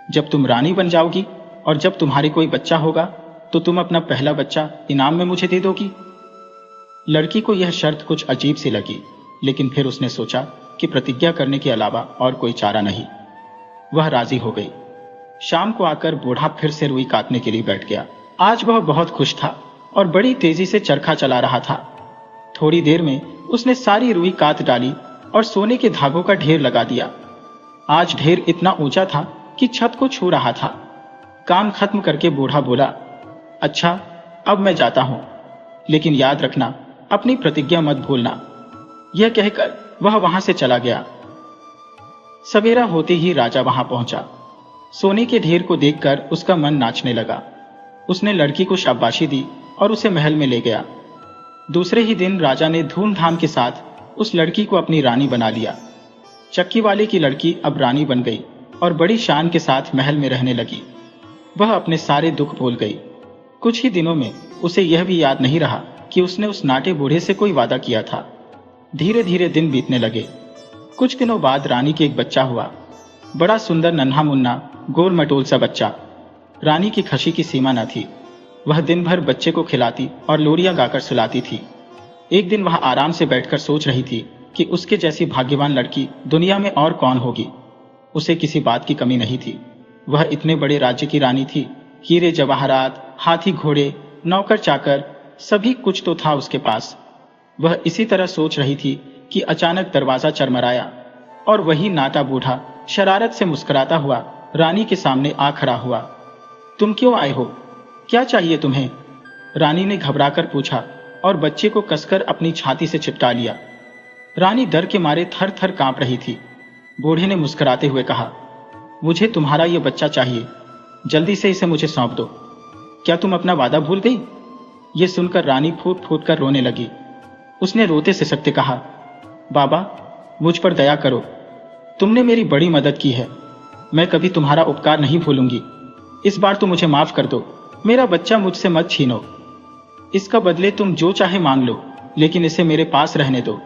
Speaker 1: जब तुम रानी बन जाओगी और जब तुम्हारे कोई बच्चा होगा तो तुम अपना पहला बच्चा इनाम में मुझे दे दोगी। लड़की को यह शर्त कुछ अजीब सी लगी, लेकिन फिर उसने सोचा कि प्रतिज्ञा करने के अलावा और कोई चारा नहीं। वह राजी हो गई। शाम को आकर बूढ़ा फिर से रुई काटने के लिए बैठ गया। आज वह बहुत खुश था और बड़ी तेजी से चरखा चला रहा था। थोड़ी देर में उसने सारी रुई काट डाली और सोने के धागों का ढेर लगा दिया। आज ढेर इतना ऊंचा था कि छत को छू रहा था। काम खत्म करके बूढ़ा बोला, अच्छा, अब मैं जाता हूं, लेकिन याद रखना, अपनी प्रतिज्ञा मत भूलना। यह कहकर वह वहां से चला गया। सवेरा होते ही राजा वहां पहुंचा। सोने के ढेर को देखकर उसका मन नाचने लगा। उसने लड़की को शाबाशी दी और उसे महल में ले गया। दूसरे ही दिन राजा ने धूमधाम के साथ उस लड़की को अपनी रानी बना लिया। चक्की वाले की लड़की अब रानी बन गई और बड़ी शान के साथ महल में रहने लगी। वह अपने सारे दुख भूल गई। कुछ ही दिनों में उसे यह भी याद नहीं रहा कि उसने उस नाटे बूढ़े से कोई वादा किया था। धीरे धीरे दिन बीतने लगे। कुछ दिनों बाद रानी के एक बच्चा हुआ। बड़ा सुंदर नन्हा मुन्ना गोल मटोल सा बच्चा। रानी की खुशी की सीमा न थी। वह दिन भर बच्चे को खिलाती और लोरियां गाकर सुलाती थी। एक दिन वह आराम से बैठकर सोच रही थी कि उसके जैसी भाग्यवान लड़की दुनिया में और कौन होगी। उसे किसी बात की कमी नहीं थी। वह इतने बड़े राज्य की रानी थी। हीरे जवाहरात, हाथी घोड़े, नौकर चाकर, सभी कुछ तो था उसके पास। वह इसी तरह सोच रही थी कि अचानक दरवाजा चरमराया और वही नाटा बूढ़ा शरारत से मुस्कुराता हुआ रानी के सामने आ खड़ा हुआ। तुम क्यों आए हो? क्या चाहिए तुम्हें? रानी ने घबराकर पूछा और बच्चे को कसकर अपनी छाती से चिपटा लिया। रानी डर के मारे थर थर कांप रही थी। बूढ़े ने मुस्कुराते हुए कहा, मुझे तुम्हारा यह बच्चा चाहिए। जल्दी से इसे मुझे सौंप दो। क्या तुम अपना वादा भूल गई? ये सुनकर रानी फूट फूट कर रोने लगी। उसने रोते सिसकते कहा, बाबा, मुझ पर दया करो। तुमने मेरी बड़ी मदद की है। मैं कभी तुम्हारा उपकार नहीं भूलूंगी। इस बार तो मुझे माफ कर दो। मेरा बच्चा मुझसे मत छीनो। इसका बदले तुम जो चाहे मांग लो, लेकिन इसे मेरे पास रहने दो।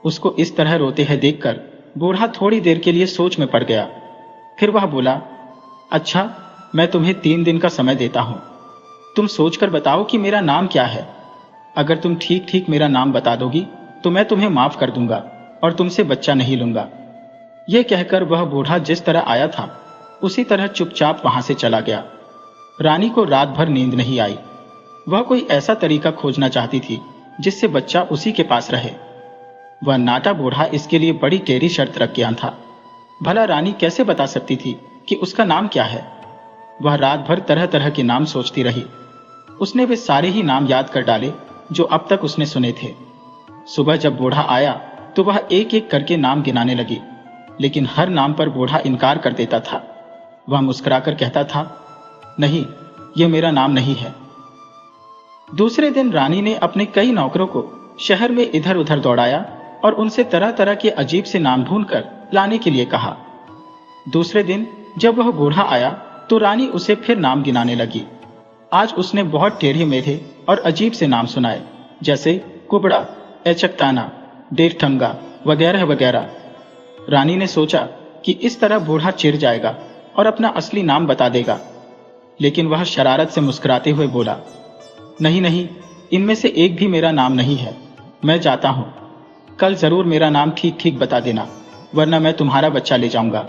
Speaker 1: उसको इस तरह रोते हैं देखकर बूढ़ा थोड़ी देर के लिए सोच में पड़ गया। फिर वह बोला, अच्छा, मैं तुम्हें 3 दिन का समय देता हूं। तुम सोचकर बताओ कि मेरा नाम क्या है। अगर तुम ठीक ठीक मेरा नाम बता दोगी तो मैं तुम्हें माफ कर दूंगा और तुमसे बच्चा नहीं लूंगा। यह कहकर वह बूढ़ा जिस तरह आया था उसी तरह चुपचाप वहां से चला गया। रानी को रात भर नींद नहीं आई। वह कोई ऐसा तरीका खोजना चाहती थी जिससे बच्चा उसी के पास रहे। वह नाटा बूढ़ा इसके लिए बड़ी टेढ़ी शर्त रख गया था। भला रानी कैसे बता सकती थी कि उसका नाम क्या है? वह रात भर तरह तरह के नाम सोचती रही। उसने वे सारे ही नाम याद कर डाले जो अब तक उसने सुने थे। सुबह जब बूढ़ा आया तो वह एक एक करके नाम गिनाने लगी, लेकिन हर नाम पर बूढ़ा इनकार कर देता था। वह मुस्कुराकर कहता था, नहीं, यह मेरा नाम नहीं है। दूसरे दिन रानी ने अपने कई नौकरों को शहर में इधर उधर दौड़ाया और उनसे तरह तरह के अजीब से नाम ढूंढकर लाने के लिए कहा। दूसरे दिन जब वह बूढ़ा आया तो रानी उसे फिर नाम गिनाने लगी। आज उसने बहुत टेढ़े मेढ़े और अजीब से नाम सुनाए, जैसे कुबड़ा, एचकताना, डेढ़ठंगा वगैरह वगैरह। रानी ने सोचा कि इस तरह बूढ़ा चिढ़ जाएगा और अपना असली नाम बता देगा, लेकिन वह शरारत से मुस्कुराते हुए बोला, नहीं नहीं, इनमें से एक भी मेरा नाम नहीं है। मैं जाता हूं। कल जरूर मेरा नाम ठीक ठीक बता देना, वरना मैं तुम्हारा बच्चा ले जाऊंगा।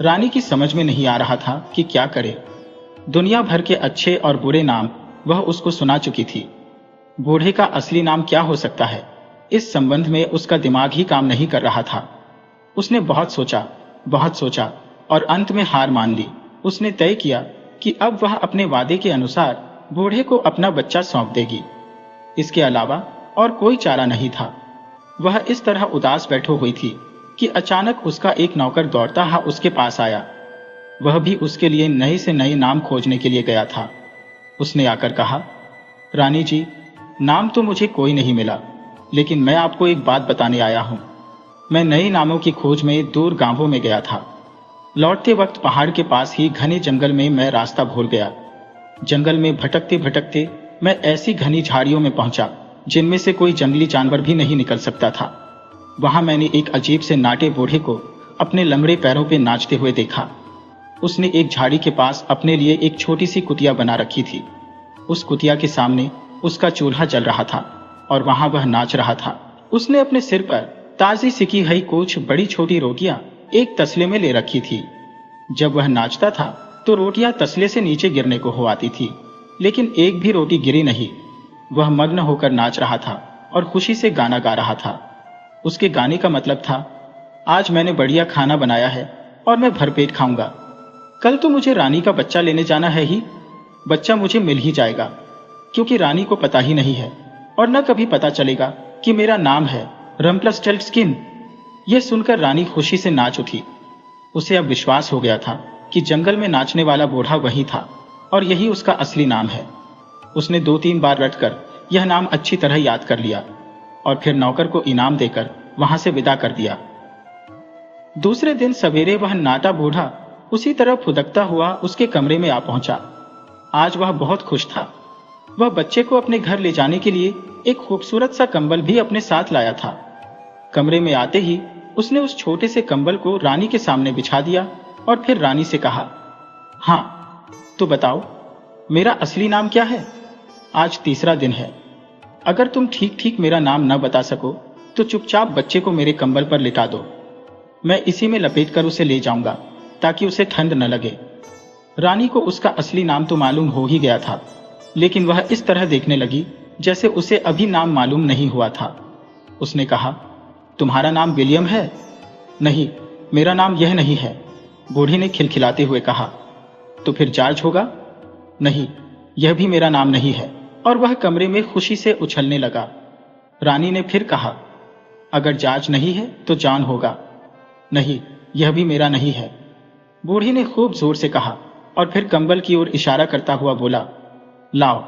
Speaker 1: रानी की समझ में नहीं आ रहा था कि क्या करे। दुनिया भर के अच्छे और बुरे नाम वह उसको सुना चुकी थी। बूढ़े का असली नाम क्या हो सकता है, इस संबंध में उसका दिमाग ही काम नहीं कर रहा था। उसने बहुत सोचा और अंत में हार मान ली। उसने तय किया कि अब वह अपने वादे के अनुसार बूढ़े को अपना बच्चा सौंप देगी। इसके अलावा और कोई चारा नहीं था। वह इस तरह उदास बैठो हुई थी कि अचानक उसका एक नौकर दौड़ता हुआ उसके पास आया। वह भी उसके लिए नए से नए नाम खोजने के लिए गया था। उसने आकर कहा, रानी जी, नाम तो मुझे कोई नहीं मिला, लेकिन मैं आपको एक बात बताने आया हूं। मैं नए नामों की खोज में दूर गांवों में गया था। लौटते वक्त पहाड़ के पास ही घने जंगल में मैं रास्ता भूल गया। जंगल में भटकते भटकते मैं ऐसी घनी झाड़ियों में पहुंचा जिनमें से कोई जंगली जानवर भी नहीं निकल सकता था। वहां मैंने एक अजीब से नाटे बूढ़े को अपने लंगड़े पैरों पे नाचते हुए देखा। उसने एक झाड़ी के पास अपने लिए एक छोटी सी कुटिया बना रखी थी। उस कुटिया के सामने उसका चूल्हा जल रहा था और वहां वह नाच रहा था। उसने अपने सिर पर ताजी सिकी हुई कुछ बड़ी छोटी रोटियां एक तसले में ले रखी थी। जब वह नाचता था तो रोटियां तसले से नीचे गिरने को हो आती थी, लेकिन एक भी रोटी गिरी नहीं। वह मग्न होकर नाच रहा था और खुशी से गाना गा रहा था। उसके गाने का मतलब था, आज मैंने बढ़िया खाना बनाया है और मैं भरपेट खाऊंगा। कल तो मुझे रानी का बच्चा लेने जाना है ही। बच्चा मुझे मिल ही जाएगा, क्योंकि रानी को पता ही नहीं है और न कभी पता चलेगा कि मेरा नाम है रम्पलस्टिल्टस्किन। यह सुनकर रानी खुशी से नाच उठी। उसे अब विश्वास हो गया था कि जंगल में नाचने वाला बूढ़ा वही था और यही उसका असली नाम है। उसने 2-3 बार रटकर यह नाम अच्छी तरह याद कर लिया और फिर नौकर को इनाम देकर वहां से विदा कर दिया। दूसरे दिन सवेरे वह नाटा बूढ़ा उसी तरह फुदकता हुआ उसके कमरे में आ पहुंचा। आज वह बहुत खुश था। वह बच्चे को अपने घर ले जाने के लिए एक खूबसूरत सा कंबल भी अपने साथ लाया था। कमरे में आते ही उसने उस छोटे से कंबल को रानी के सामने बिछा दिया और फिर रानी से कहा, हाँ, तो बताओ, मेरा असली नाम क्या है? आज तीसरा दिन है। अगर तुम ठीक ठीक मेरा नाम न बता सको तो चुपचाप बच्चे को मेरे कंबल पर लिटा दो। मैं इसी में लपेटकर उसे ले जाऊंगा ताकि उसे ठंड न लगे। रानी को उसका असली नाम तो मालूम हो ही गया था, लेकिन वह इस तरह देखने लगी जैसे उसे अभी नाम मालूम नहीं हुआ था। उसने कहा, तुम्हारा नाम विलियम है? नहीं, मेरा नाम यह नहीं है। बूढ़े ने खिलखिलाते हुए कहा। तो फिर जॉर्ज होगा? नहीं, यह भी मेरा नाम नहीं है। और वह कमरे में खुशी से उछलने लगा। रानी ने फिर कहा, अगर जॉर्ज नहीं है तो जॉन होगा। नहीं, यह भी मेरा नहीं है। बूढ़ी ने खूब जोर से कहा, और फिर कंबल की ओर इशारा करता हुआ बोला, लाओ,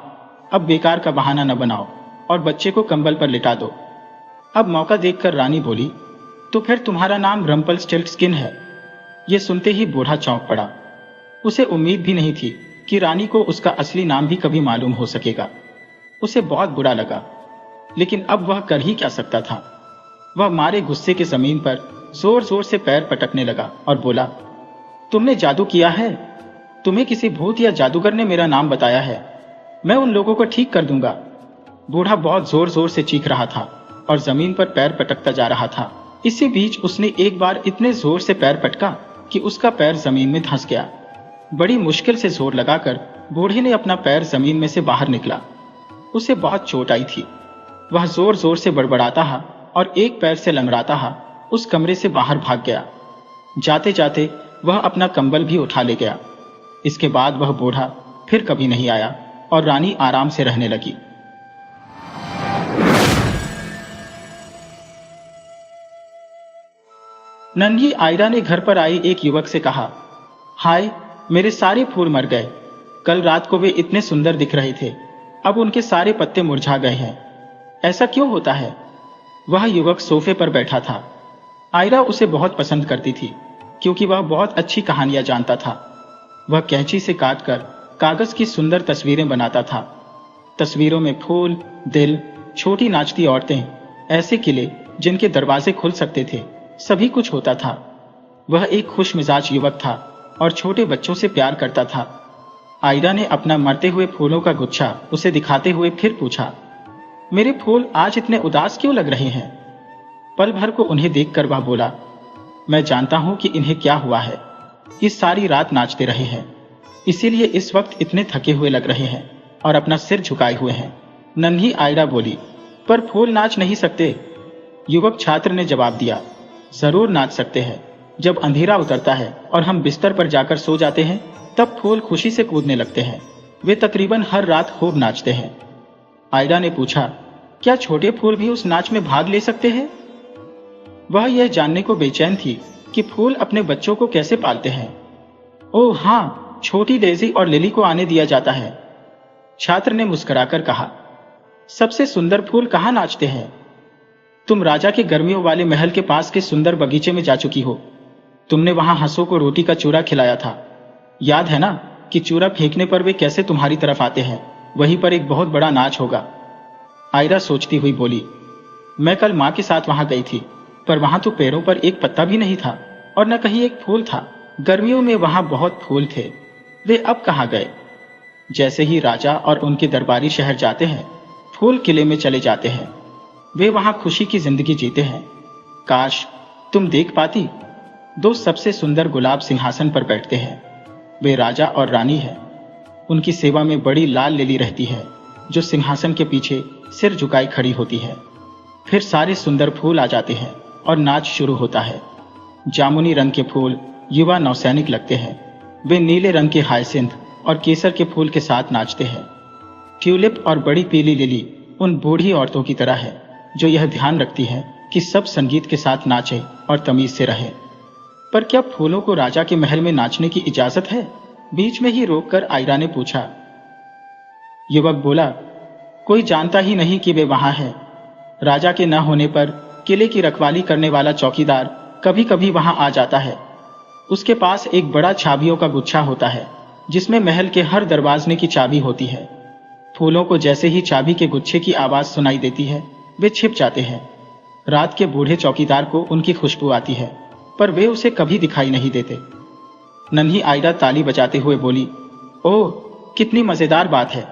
Speaker 1: अब बेकार का बहाना न बनाओ और बच्चे को कंबल पर लिटा दो। अब मौका देखकर रानी बोली, तो फिर तुम्हारा नाम रम्पलस्टिल्टस्किन है। यह सुनते ही बूढ़ा चौंक पड़ा। उसे उम्मीद भी नहीं थी कि रानी को उसका असली नाम भी कभी मालूम हो सकेगा। उसे बहुत बुरा लगा, लेकिन अब वह कर ही क्या सकता था। वह मारे गुस्से के जमीन पर जोर जोर से पैर पटकने लगा और बोला, तुमने जादू किया है। तुम्हें किसी भूत या जादूगर ने मेरा नाम बताया है। मैं उन लोगों को ठीक कर दूंगा। बूढ़ा बहुत जोर जोर से चीख रहा था और जमीन पर पैर पटकता जा रहा था। इसी बीच उसने एक बार इतने जोर से पैर पटका कि उसका पैर जमीन में धंस गया। बड़ी मुश्किल से जोर लगाकर बूढ़े ने अपना पैर जमीन में से बाहर निकला। उसे बहुत चोट आई थी। वह जोर जोर से बड़बड़ाता और एक पैर से लंगड़ाता उस कमरे से बाहर भाग गया। जाते जाते वह अपना कंबल भी उठा ले गया। इसके बाद वह बूढ़ा फिर कभी नहीं आया और रानी आराम से रहने लगी। नन्ही आयरा ने घर पर आए एक युवक से कहा, हाय, मेरे सारे फूल मर गए। कल रात को वे इतने सुंदर दिख रहे थे, अब उनके सारे पत्ते मुरझा गए हैं। ऐसा क्यों होता है? वह युवक सोफे पर बैठा था। आयरा उसे बहुत पसंद करती थी क्योंकि वह बहुत अच्छी कहानियां जानता था। वह कैंची से काटकर कागज की सुंदर तस्वीरें बनाता था। तस्वीरों में फूल, दिल, छोटी नाचती औरतें, ऐसे किले जिनके दरवाजे खुल सकते थे, सभी कुछ होता था। वह एक खुश मिजाज युवक था और छोटे बच्चों से प्यार करता था। आयरा ने अपना मरते हुए फूलों का गुच्छा उसे दिखाते हुए फिर पूछा, मेरे फूल आज इतने उदास क्यों लग रहे हैं? पल भर को उन्हें देखकर वह बोला, मैं जानता हूं कि इन्हें क्या हुआ है। इस सारी रात नाचते रहे हैं, इसीलिए इस वक्त इतने थके हुए लग रहे हैं और अपना सिर झुकाए हुए हैं। नन्ही आयरा बोली, पर फूल नाच नहीं सकते। युवक छात्र ने जवाब दिया, जरूर नाच सकते हैं। जब अंधेरा उतरता है और हम बिस्तर पर जाकर सो जाते हैं, तब फूल खुशी से कूदने लगते हैं। वे तकरीबन हर रात खूब नाचते हैं। आयरा ने पूछा, क्या छोटे फूल भी उस नाच में भाग ले सकते हैं? वह यह जानने को बेचैन थी कि फूल अपने बच्चों को कैसे पालते हैं। ओह हाँ, छोटी डेजी और लिली को आने दिया जाता है, छात्र ने मुस्कुराकर कहा। सबसे सुंदर फूल कहाँ नाचते हैं? तुम राजा के गर्मियों वाले महल के पास के सुंदर बगीचे में जा चुकी हो। तुमने वहां हंसों को रोटी का चूरा खिलाया था। याद है ना कि चूरा फेंकने पर वे कैसे तुम्हारी तरफ आते हैं? वहीं पर एक बहुत बड़ा नाच होगा। आयरा सोचती हुई बोली, मैं कल माँ के साथ वहां गई थी, पर वहां तो पैरों पर एक पत्ता भी नहीं था और न कहीं एक फूल था। गर्मियों में वहां बहुत फूल थे, वे अब कहाँ गए? जैसे ही राजा और उनके दरबारी शहर जाते हैं, फूल किले में चले जाते हैं। वे वहां खुशी की जिंदगी जीते हैं। काश तुम देख पाती, दो सबसे सुंदर गुलाब सिंहासन पर बैठते हैं। वे राजा और रानी हैं। उनकी सेवा में बड़ी लाल लिली रहती है, जो सिंहासन के पीछे सिर झुकाए खड़ी होती है। फिर सारे सुंदर फूल आ जाते हैं और नाच शुरू होता है। जामुनी रंग के फूल युवा नौसैनिक लगते हैं। वे नीले रंग के हायसिंथ और केसर के फूल के साथ नाचते हैं। ट्यूलिप और बड़ी पीली लिली उन बूढ़ी औरतों की तरह है जो यह ध्यान रखती है कि सब संगीत के साथ नाचे और तमीज से रहे। पर क्या फूलों को राजा के महल में नाचने की इजाजत है? बीच में ही रोककर आयरा ने पूछा। युवक बोला, कोई जानता ही नहीं कि वे वहां हैं। राजा के न होने पर किले की रखवाली करने वाला चौकीदार कभी कभी वहां आ जाता है। उसके पास एक बड़ा चाबियों का गुच्छा होता है, जिसमें महल के हर दरवाजे की चाबी होती है। फूलों को जैसे ही चाबी के गुच्छे की आवाज सुनाई देती है, वे छिप जाते हैं। रात के बूढ़े चौकीदार को उनकी खुशबू आती है, पर वे उसे कभी दिखाई नहीं देते। नन्ही आयरा ताली बजाते हुए बोली, ओह, कितनी मजेदार बात है।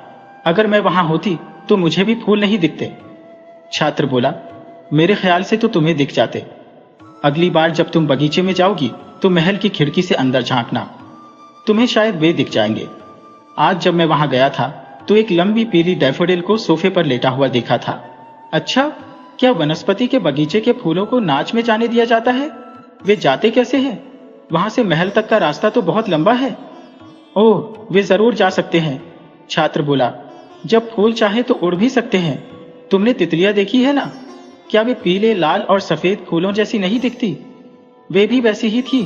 Speaker 1: अगर मैं वहां होती तो मुझे भी फूल नहीं दिखते। छात्र बोला, मेरे ख्याल से तो तुम्हें दिख जाते। अगली बार जब तुम बगीचे में जाओगी तो महल की खिड़की से अंदर झांकना, तुम्हें शायद वे दिख जाएंगे। आज जब मैं वहां गया था तो एक लंबी पीली डैफोडिल को सोफे पर लेटा हुआ देखा था। अच्छा, क्या वनस्पति के बगीचे के फूलों को नाच में जाने दिया जाता है? वे जाते कैसे हैं? वहां से महल तक का रास्ता तो बहुत लंबा है। ओह, वे जरूर जा सकते हैं, छात्र बोला। जब फूल चाहे तो उड़ भी सकते हैं। तुमने तितलियां देखी है ना? क्या वे पीले, लाल और सफेद फूलों जैसी नहीं दिखती? वे भी वैसी ही थी।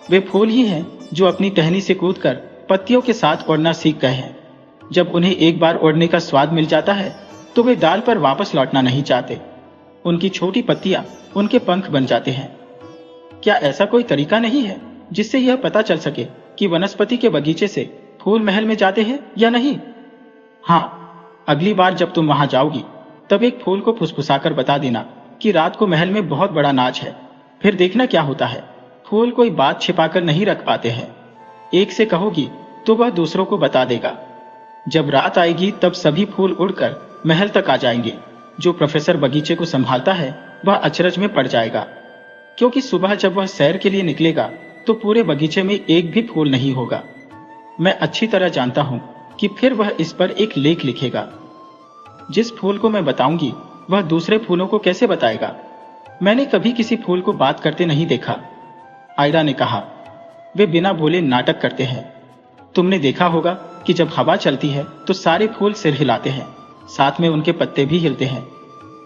Speaker 1: वे फूल ही हैं जो अपनी टहनी से कूदकर पत्तियों के साथ उड़ना सीख गए हैं। जब उन्हें एक बार उड़ने का स्वाद मिल जाता है तो वे डाल पर वापस लौटना नहीं चाहते। उनकी छोटी पत्तियां उनके पंख बन जाते हैं। क्या ऐसा कोई तरीका नहीं है जिससे यह पता चल सके कि वनस्पति के बगीचे से फूल महल में जाते हैं या नहीं? हाँ, अगली बार जब तुम वहां जाओगी तब एक फूल को फुसफुसाकर बता देना कि रात को महल में बहुत बड़ा नाच है। फिर देखना क्या होता है। फूल कोई बात छिपाकर नहीं रख पाते हैं। एक से कहोगी तो वह दूसरों को बता देगा। जब रात आएगी तब सभी फूल उड़कर महल तक आ जाएंगे। जो प्रोफेसर बगीचे को संभालता है वह अचरज में पड़ जाएगा, क्योंकि सुबह जब वह सैर के लिए निकलेगा तो पूरे बगीचे में एक भी फूल नहीं होगा। मैं अच्छी तरह जानता हूं कि फिर वह इस पर एक लेख लिखेगा। जिस फूल को मैं बताऊंगी वह दूसरे फूलों को कैसे बताएगा? मैंने कभी किसी फूल को बात करते नहीं देखा, आयरा ने कहा। वे बिना बोले नाटक करते हैं। तुमने देखा होगा कि जब हवा चलती है तो सारे फूल सिर हिलाते हैं, साथ में उनके पत्ते भी हिलते हैं।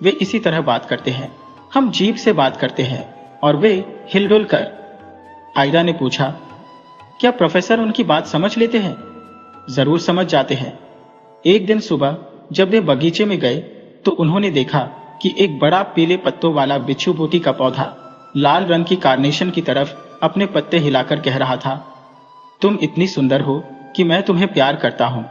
Speaker 1: वे इसी तरह बात करते हैं। हम जीभ से बात करते हैं और वे हिलडुल कर। आयरा ने पूछा, क्या प्रोफेसर उनकी बात समझ लेते हैं? जरूर समझ जाते हैं। एक दिन सुबह जब वे बगीचे में गए तो उन्होंने देखा कि एक बड़ा पीले पत्तों वाला बिच्छू बूटी का पौधा लाल रंग की कार्नेशन की तरफ अपने पत्ते हिलाकर कह रहा था, तुम इतनी सुंदर हो कि मैं तुम्हें प्यार करता हूं।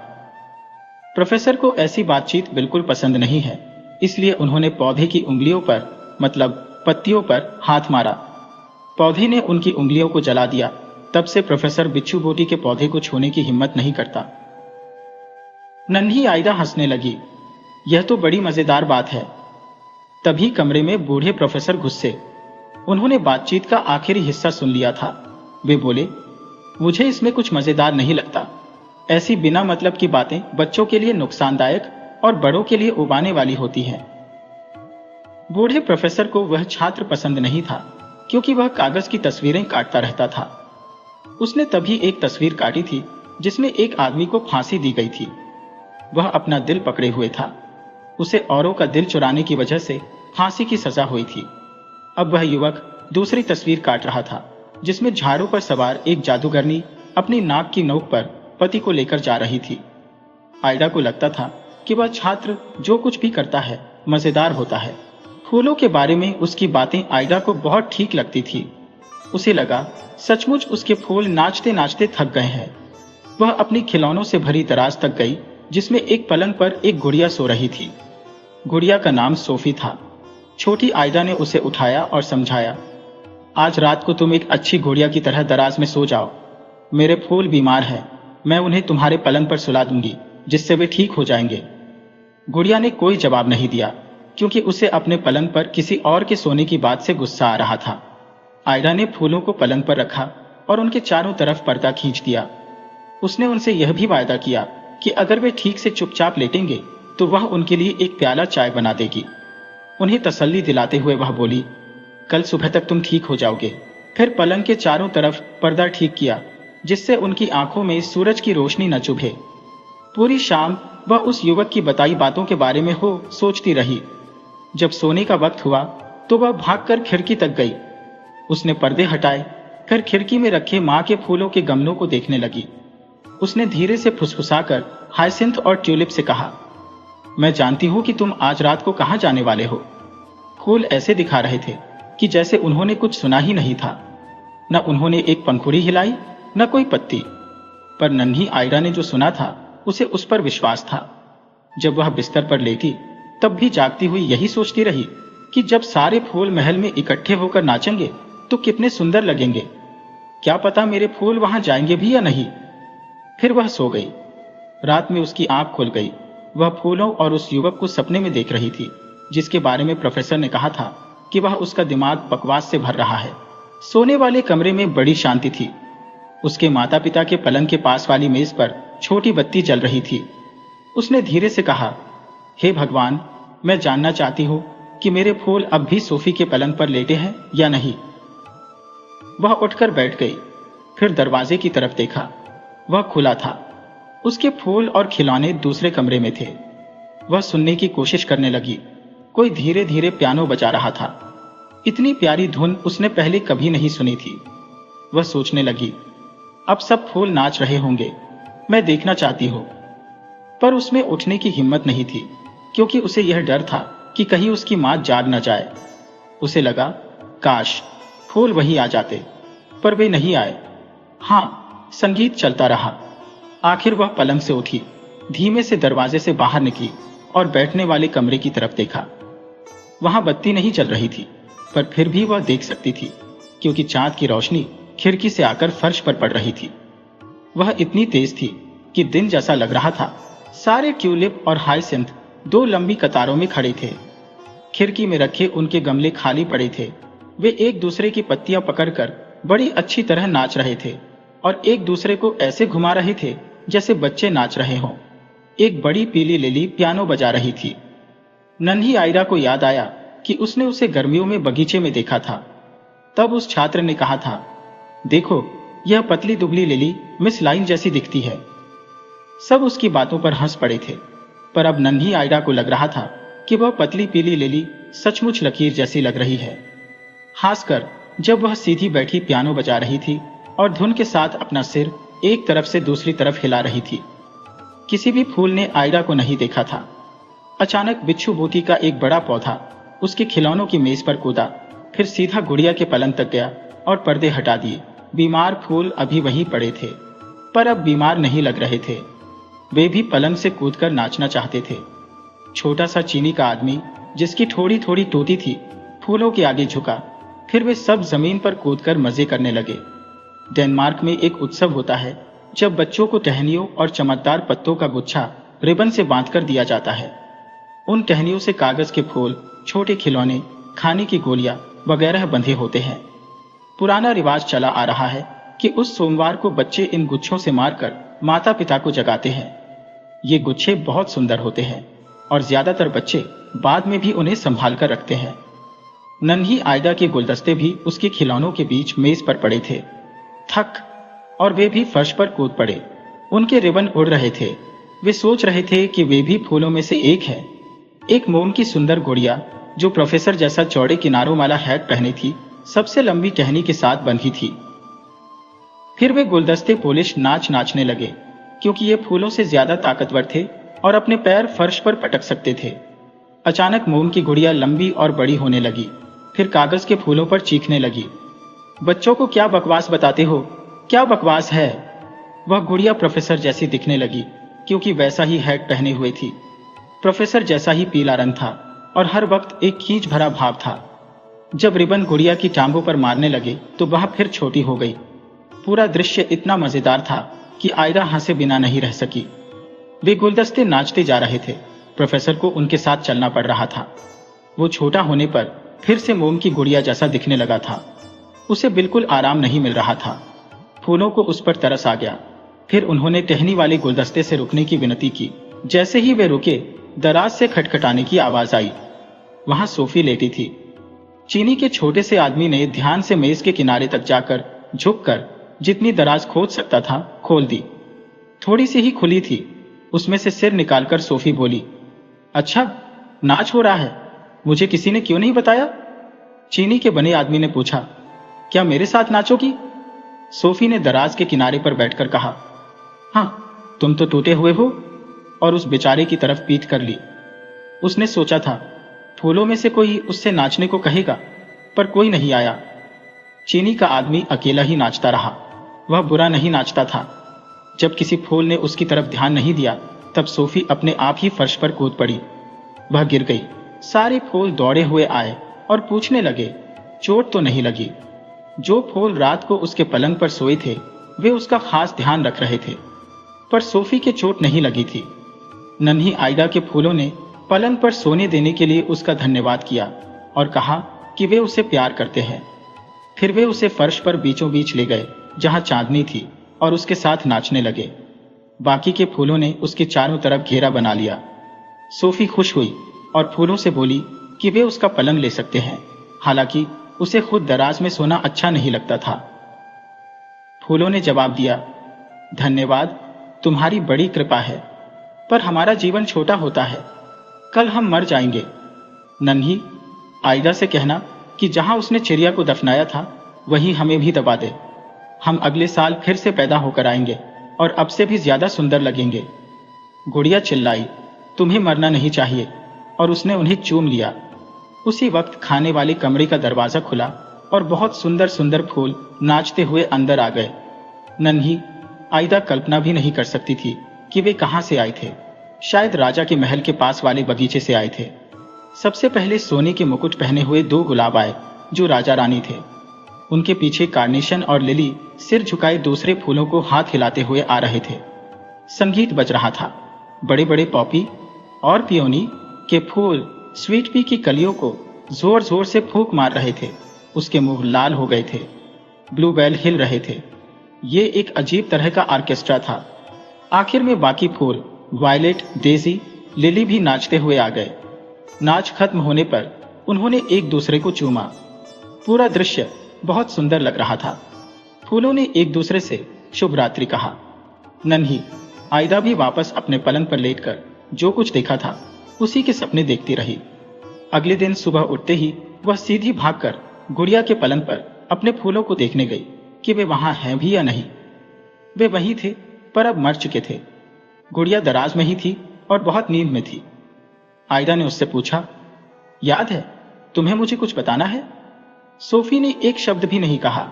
Speaker 1: प्रोफेसर को ऐसी बातचीत बिल्कुल पसंद नहीं है, इसलिए उन्होंने पौधे की उंगलियों पर, मतलब पत्तियों पर हाथ मारा। पौधे ने उनकी उंगलियों को जला दिया। तब से प्रोफेसर बिच्छू बूटी के पौधे को छूने की हिम्मत नहीं करता। नन्ही आयरा हंसने लगी। यह तो बड़ी मजेदार बात है। तभी कमरे में बूढ़े प्रोफेसर घुसे। उन्होंने बातचीत का आखिरी हिस्सा सुन लिया था। वे बोले, मुझे इसमें कुछ मजेदार नहीं लगता। ऐसी बिना मतलब की बातें बच्चों के लिए नुकसानदायक और बड़ों के लिए उबाने वाली होती हैं। बूढ़े प्रोफेसर को वह छात्र पसंद नहीं था, क्योंकि वह कागज की तस्वीरें काटता रहता था। उसने तभी एक तस्वीर काटी थी जिसमें एक आदमी को फांसी दी गई थी। वह अपना दिल पकड़े हुए था। उसे औरों का दिल चुराने की वजह से फांसी की सजा हुई थी। अब वह युवक दूसरी तस्वीर काट रहा था, जिसमें झाड़ू पर सवार एक जादूगरनी अपनी नाक की नोक पर पति को लेकर जा रही थी। आयरा को लगता था कि वह छात्र जो कुछ भी करता है मजेदार होता है। फूलों के बारे में उसकी बातें आयरा को बहुत ठीक लगती थी। उसे लगा सचमुच उसके फूल नाचते नाचते थक गए हैं। वह अपनी खिलौनों से भरी दराज तक गई, जिसमें एक पलंग पर एक गुड़िया सो रही थी। गुड़िया का नाम सोफी था। छोटी आयरा ने उसे उठाया और समझाया, आज रात को तुम एक अच्छी गुड़िया की तरह दराज में सो जाओ। मेरे फूल बीमार हैं, मैं उन्हें तुम्हारे पलंग पर सुला दूंगी, जिससे वे ठीक हो जाएंगे। गुड़िया ने कोई जवाब नहीं दिया, क्योंकि उसे अपने पलंग पर किसी और के सोने की बात से गुस्सा आ रहा था। आयरा ने फूलों को पलंग पर रखा और उनके चारों तरफ पर्दा खींच दिया। उसने उनसे यह भी वायदा किया कि अगर वे ठीक से चुपचाप लेटेंगे तो वह उनके लिए एक प्याला चाय बना देगी। उन्हें तसल्ली दिलाते हुए वह बोली, कल सुबह तक तुम ठीक हो जाओगे। फिर पलंग के चारों तरफ पर्दा ठीक किया, जिससे उनकी आंखों में सूरज की रोशनी न चुभे। पूरी शाम वह उस युवक की बताई बातों के बारे में सोचती रही। जब सोने का वक्त हुआ तो वह भागकर खिड़की तक गई। उसने पर्दे हटाए, फिर खिड़की में रखे मां के फूलों के गमलों को देखने लगी। उसने धीरे से फुसफुसाकर हाइसिंथ और ट्यूलिप से कहा, मैं जानती हूं कि तुम आज रात को कहां जाने वाले हो। फूल ऐसे दिखा रहे थे कि जैसे उन्होंने कुछ सुना ही नहीं था। न उन्होंने एक पंखुड़ी हिलाई, न कोई पत्ती। पर नन्ही आयरा ने जो सुना था उसे उस पर विश्वास था। जब वह बिस्तर पर लेटी तब भी जागती हुई यही सोचती रही कि जब सारे फूल महल में इकट्ठे होकर नाचेंगे तो कितने सुंदर लगेंगे। क्या पता मेरे फूल वहां जाएंगे भी या नहीं। फिर वह सो गई। रात में उसकी आंख खुल गई। वह फूलों और उस युवक को सपने में देख रही थी, जिसके बारे में प्रोफेसर ने कहा था कि वह उसका दिमाग बकवास से भर रहा है। सोने वाले कमरे में बड़ी शांति थी। उसके माता पिता के पलंग के पास वाली मेज पर छोटी बत्ती जल रही थी। उसने धीरे से कहा, हे भगवान, मैं जानना चाहती हूं कि मेरे फूल अब भी सोफी के पलंग पर लेटे हैं या नहीं। वह उठकर बैठ गई। फिर दरवाजे की तरफ देखा। वह खुला था। उसके फूल और खिलौने दूसरे कमरे में थे। वह सुनने की कोशिश करने लगी। कोई धीरे धीरे पियानो बजा रहा था। इतनी प्यारी धुन उसने पहले कभी नहीं सुनी थी। वह सोचने लगी, अब सब फूल नाच रहे होंगे मैं देखना चाहती हूँ। पर उसमें उठने की हिम्मत नहीं थी, क्योंकि उसे यह डर था कि कहीं उसकी मां जाग न जाए। उसे लगा, काश फूल वहीं आ जाते, पर वे नहीं आए। हाँ, संगीत चलता रहा। आखिर वह पलंग से उठी, धीमे से दरवाजे से बाहर निकली और बैठने वाले कमरे की तरफ देखा। वहां बत्ती नहीं चल रही थी, पर फिर भी वह देख सकती थी, क्योंकि चांद की रोशनी खिड़की से आकर फर्श पर पड़ रही थी। वह इतनी तेज थी कि दिन जैसा लग रहा था। सारे ट्यूलिप और हाइसिंथ दो लंबी कतारों में खड़े थे। खिड़की में रखे उनके गमले खाली पड़े थे। वे एक दूसरे की पत्तियां पकड़कर बड़ी अच्छी तरह नाच रहे थे और एक दूसरे को ऐसे घुमा रहे थे जैसे बच्चे नाच रहे हों। एक बड़ी पीली लिली पियानो बजा रही थी। नन्ही आयरा को याद आया कि उसने उसे गर्मियों में बगीचे में देखा था। तब उस छात्र ने कहा था, देखो, यह पतली दुबली लिली मिस लाइन जैसी दिखती है। सब उसकी बातों पर हंस पड़े थे, पर अब नन्ही आयरा को लग रहा था कि वह पतली पीली लिली सचमुच लकीर जैसी लग रही है। खासकर जब वह सीधी बैठी पियानो बजा रही थी और धुन के साथ अपना सिर एक तरफ से दूसरी तरफ हिला रही थी। किसी भी फूल ने आयरा को नहीं देखा था। अचानक बिच्छू बूटी का एक बड़ा पौधा उसके खिलौनों की मेज पर कूदा, फिर सीधा गुड़िया के पलंग तक गया और पर्दे हटा दिए। बीमार फूल अभी वहीं पड़े थे, पर अब बीमार नहीं लग रहे थे। वे भी पलंग से कूदकर नाचना चाहते थे। छोटा सा चीनी का आदमी, जिसकी थोड़ी थोड़ी टूटी थी, फूलों के आगे झुका। फिर वे सब जमीन पर कूदकर मजे करने लगे। डेनमार्क में एक उत्सव होता है जब बच्चों को टहनियों और चमकदार पत्तों का गुच्छा रिबन से बांधकर दिया जाता है। उन टहनियों से कागज के फूल, छोटे खिलौने, खाने की गोलियां वगैरह बंधे होते हैं। पुराना रिवाज चला आ रहा है कि उस सोमवार को बच्चे इन गुच्छों से मारकर माता पिता को जगाते हैं। ये गुच्छे बहुत सुंदर होते हैं और ज्यादातर बच्चे बाद में भी उन्हें संभाल कर रखते हैं। नन्ही आयदा के गुलदस्ते भी उसके खिलौनों के बीच मेज पर पड़े थे। थक और वे भी फर्श पर कूद पड़े। उनके रिबन उड़ रहे थे। वे सोच रहे थे कि वे भी फूलों में से एक है। एक मोम की सुंदर गुड़िया, जो प्रोफेसर जैसा चौड़े किनारों वाला हैट पहने थी, सबसे लंबी टहनी के साथ बंधी थी। फिर वे गुलदस्ते पोलिश नाचने लगे, क्योंकि ये फूलों से ज्यादा ताकतवर थे और अपने पैर फर्श पर पटक सकते थे। अचानक मोम की गुड़िया लंबी और बड़ी होने लगी, फिर कागज के फूलों पर चीखने लगी। बच्चों को क्या बकवास बताते हो, क्या बकवास है। वह गुड़िया प्रोफेसर जैसी दिखने लगी, क्योंकि वैसा ही हैट पहने हुए थी। प्रोफेसर जैसा ही पीला रंग था और हर वक्त एक खींच भरा भाव था। जब रिबन गुड़िया की टांगों पर मारने लगे तो वह फिर छोटी हो गई। पूरा दृश्य इतना मजेदार था कि आयरा हंसे बिना नहीं रह सकी। वे गुलदस्ते नाचते जा रहे थे। प्रोफेसर को उनके साथ चलना पड़ रहा था। वो छोटा होने पर फिर से मोम की गुड़िया जैसा दिखने लगा था। उसे बिल्कुल आराम नहीं मिल रहा था। फूलों को उस पर तरस आ गया। फिर उन्होंने टहनी वाले गुलदस्ते से रुकने की विनती की। जैसे ही वे रुके, दराज से खटखटाने की आवाज आई। वहां सोफी लेटी थी। चीनी के छोटे से आदमी ने ध्यान से मेज के किनारे तक जाकर झुककर जितनी दराज खोद सकता था खोल दी। थोड़ी सी ही खुली थी। उसमें से सिर निकालकर सोफी बोली, अच्छा, नाच हो रहा है, मुझे किसी ने क्यों नहीं बताया। चीनी के बने आदमी ने पूछा, क्या मेरे साथ नाचोगी। सोफी ने दराज के किनारे पर बैठकर कहा, हाँ, तुम तो टूटे हुए हो, और उस बेचारे की तरफ पीठ कर ली। उसने सोचा था फूलों में से कोई उससे नाचने को कहेगा, पर कोई नहीं आया। चीनी का आदमी अकेला ही नाचता रहा। वह बुरा नहीं नाचता था। जब किसी फूल ने उसकी तरफ ध्यान नहीं दिया, तब सोफी अपने आप ही फर्श पर कूद पड़ी। वह गिर गई। सारे फूल दौड़े हुए आए और पूछने लगे, चोट तो नहीं लगी। जो फूल रात को उसके पलंग पर सोए थे, वे उसका खास ध्यान रख रहे थे, पर सोफी के चोट नहीं लगी थी। नन्ही आयदा के फूलों ने पलंग पर सोने देने के लिए उसका धन्यवाद किया और कहा कि वे उसे प्यार करते हैं। फिर वे उसे फर्श पर बीचों बीच ले गए, जहां चांदनी थी, और उसके साथ नाचने लगे। बाकी के फूलों ने उसके चारों तरफ घेरा बना लिया। सोफी खुश हुई और फूलों से बोली कि वे उसका पलंग ले सकते हैं, हालांकि उसे खुद दराज में सोना अच्छा नहीं लगता था। फूलों ने जवाब दिया, धन्यवाद, तुम्हारी बड़ी कृपा है, पर हमारा जीवन छोटा होता है, कल हम मर जाएंगे। नन्ही आयदा से कहना कि जहां उसने चिड़िया को दफनाया था, वहीं हमें भी दबा दे। हम अगले साल फिर से पैदा होकर आएंगे, और अब से भी ज्यादा सुंदर लगेंगे। गुड़िया चिल्लाई, तुम्हें मरना नहीं चाहिए, और उसने उन्हें चूम लिया। उसी वक्त खाने वाले कमरे का दरवाजा खुला और बहुत सुंदर सुंदर फूल नाचते हुए अंदर आ गए। नन्ही आयदा कल्पना भी नहीं कर सकती थी कि वे कहां से आए थे। शायद राजा के महल के पास वाले बगीचे से आए थे। सबसे पहले सोने के मुकुट पहने हुए 2 गुलाब आए जो राजा रानी थे। उनके पीछे कार्नेशन और लिली सिर झुकाए दूसरे फूलों को हाथ हिलाते हुए आ रहे थे। संगीत बज रहा था। बड़े बड़े पॉपी और पियोनी के फूल स्वीट पी की कलियों को जोर जोर से फूंक मार रहे थे। उसके मुंह लाल हो गए थे। ब्लूबेल हिल रहे थे। ये एक अजीब तरह का ऑर्केस्ट्रा था। आखिर में बाकी फूल वायलेट, डेजी, लिली भी नाचते हुए आ गए। नाच खत्म होने पर उन्होंने एक दूसरे को चूमा। पूरा दृश्य बहुत सुंदर लग रहा था। फूलों ने एक दूसरे से शुभ रात्रि कहा। नन्ही आयदा भी वापस अपने पलंग पर लेटकर जो कुछ देखा था उसी के सपने देखती रही। अगले दिन सुबह उठते ही वह सीधी भागकर गुड़िया के पलंग पर अपने फूलों को देखने गई कि वे वहां हैं भी या नहीं। वे वहीं थे, पर अब मर चुके थे। गुड़िया दराज में ही थी और बहुत नींद में थी। आयदा ने उससे पूछा, याद है तुम्हें मुझे कुछ बताना है? सोफी ने एक शब्द भी नहीं कहा।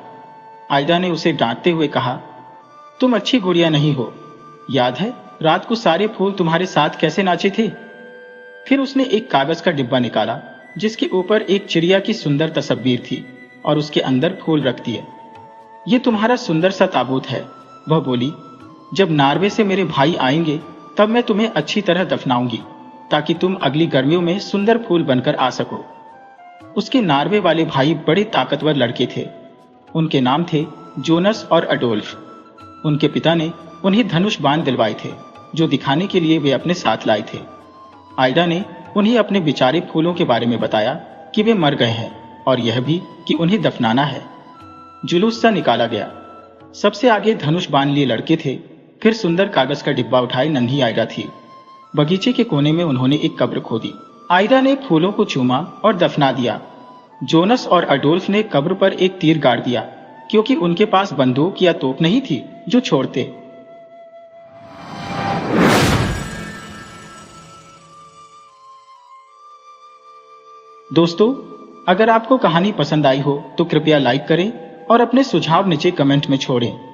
Speaker 1: आयदा ने उसे डांटते हुए कहा, तुम अच्छी गुड़िया नहीं हो। याद है रात को सारे फूल तुम्हारे साथ कैसे नाचे थे? फिर उसने एक कागज का डिब्बा निकाला जिसके ऊपर एक चिड़िया की सुंदर तस्वीर थी और उसके अंदर फूल रख दिए। ये तुम्हारा सुंदर सा ताबूत है, वह बोली। जब नॉर्वे से मेरे भाई आएंगे तब मैं तुम्हें अच्छी तरह दफनाऊंगी ताकि तुम अगली गर्मियों में सुंदर फूल बनकर आ सको। उसके नॉर्वे वाले भाई बड़े ताकतवर लड़के थे। उनके नाम थे जोनस और अडोल्फ। उनके पिता ने उन्हें धनुष बाण दिलवाए थे जो दिखाने के लिए वे अपने साथ लाए थे। आयदा ने उन्हें अपने बेचारे फूलों के बारे में बताया कि वे मर गए हैं और यह भी कि उन्हें दफनाना है। जुलूस सा निकाला गया। सबसे आगे धनुष बाण लिए लड़के थे। फिर सुंदर कागज का डिब्बा उठाए नन्ही आयदा थी। बगीचे के कोने में उन्होंने एक कब्र खोदी। आयदा ने फूलों को चूमा और दफना दिया। जोनस और अडोल्फ ने कब्र पर एक तीर गाड़ दिया क्योंकि उनके पास बंदूक या तोप नहीं थी जो छोड़ते। दोस्तों, अगर आपको कहानी पसंद आई हो तो कृपया लाइक करें और अपने सुझाव नीचे कमेंट में छोड़ें।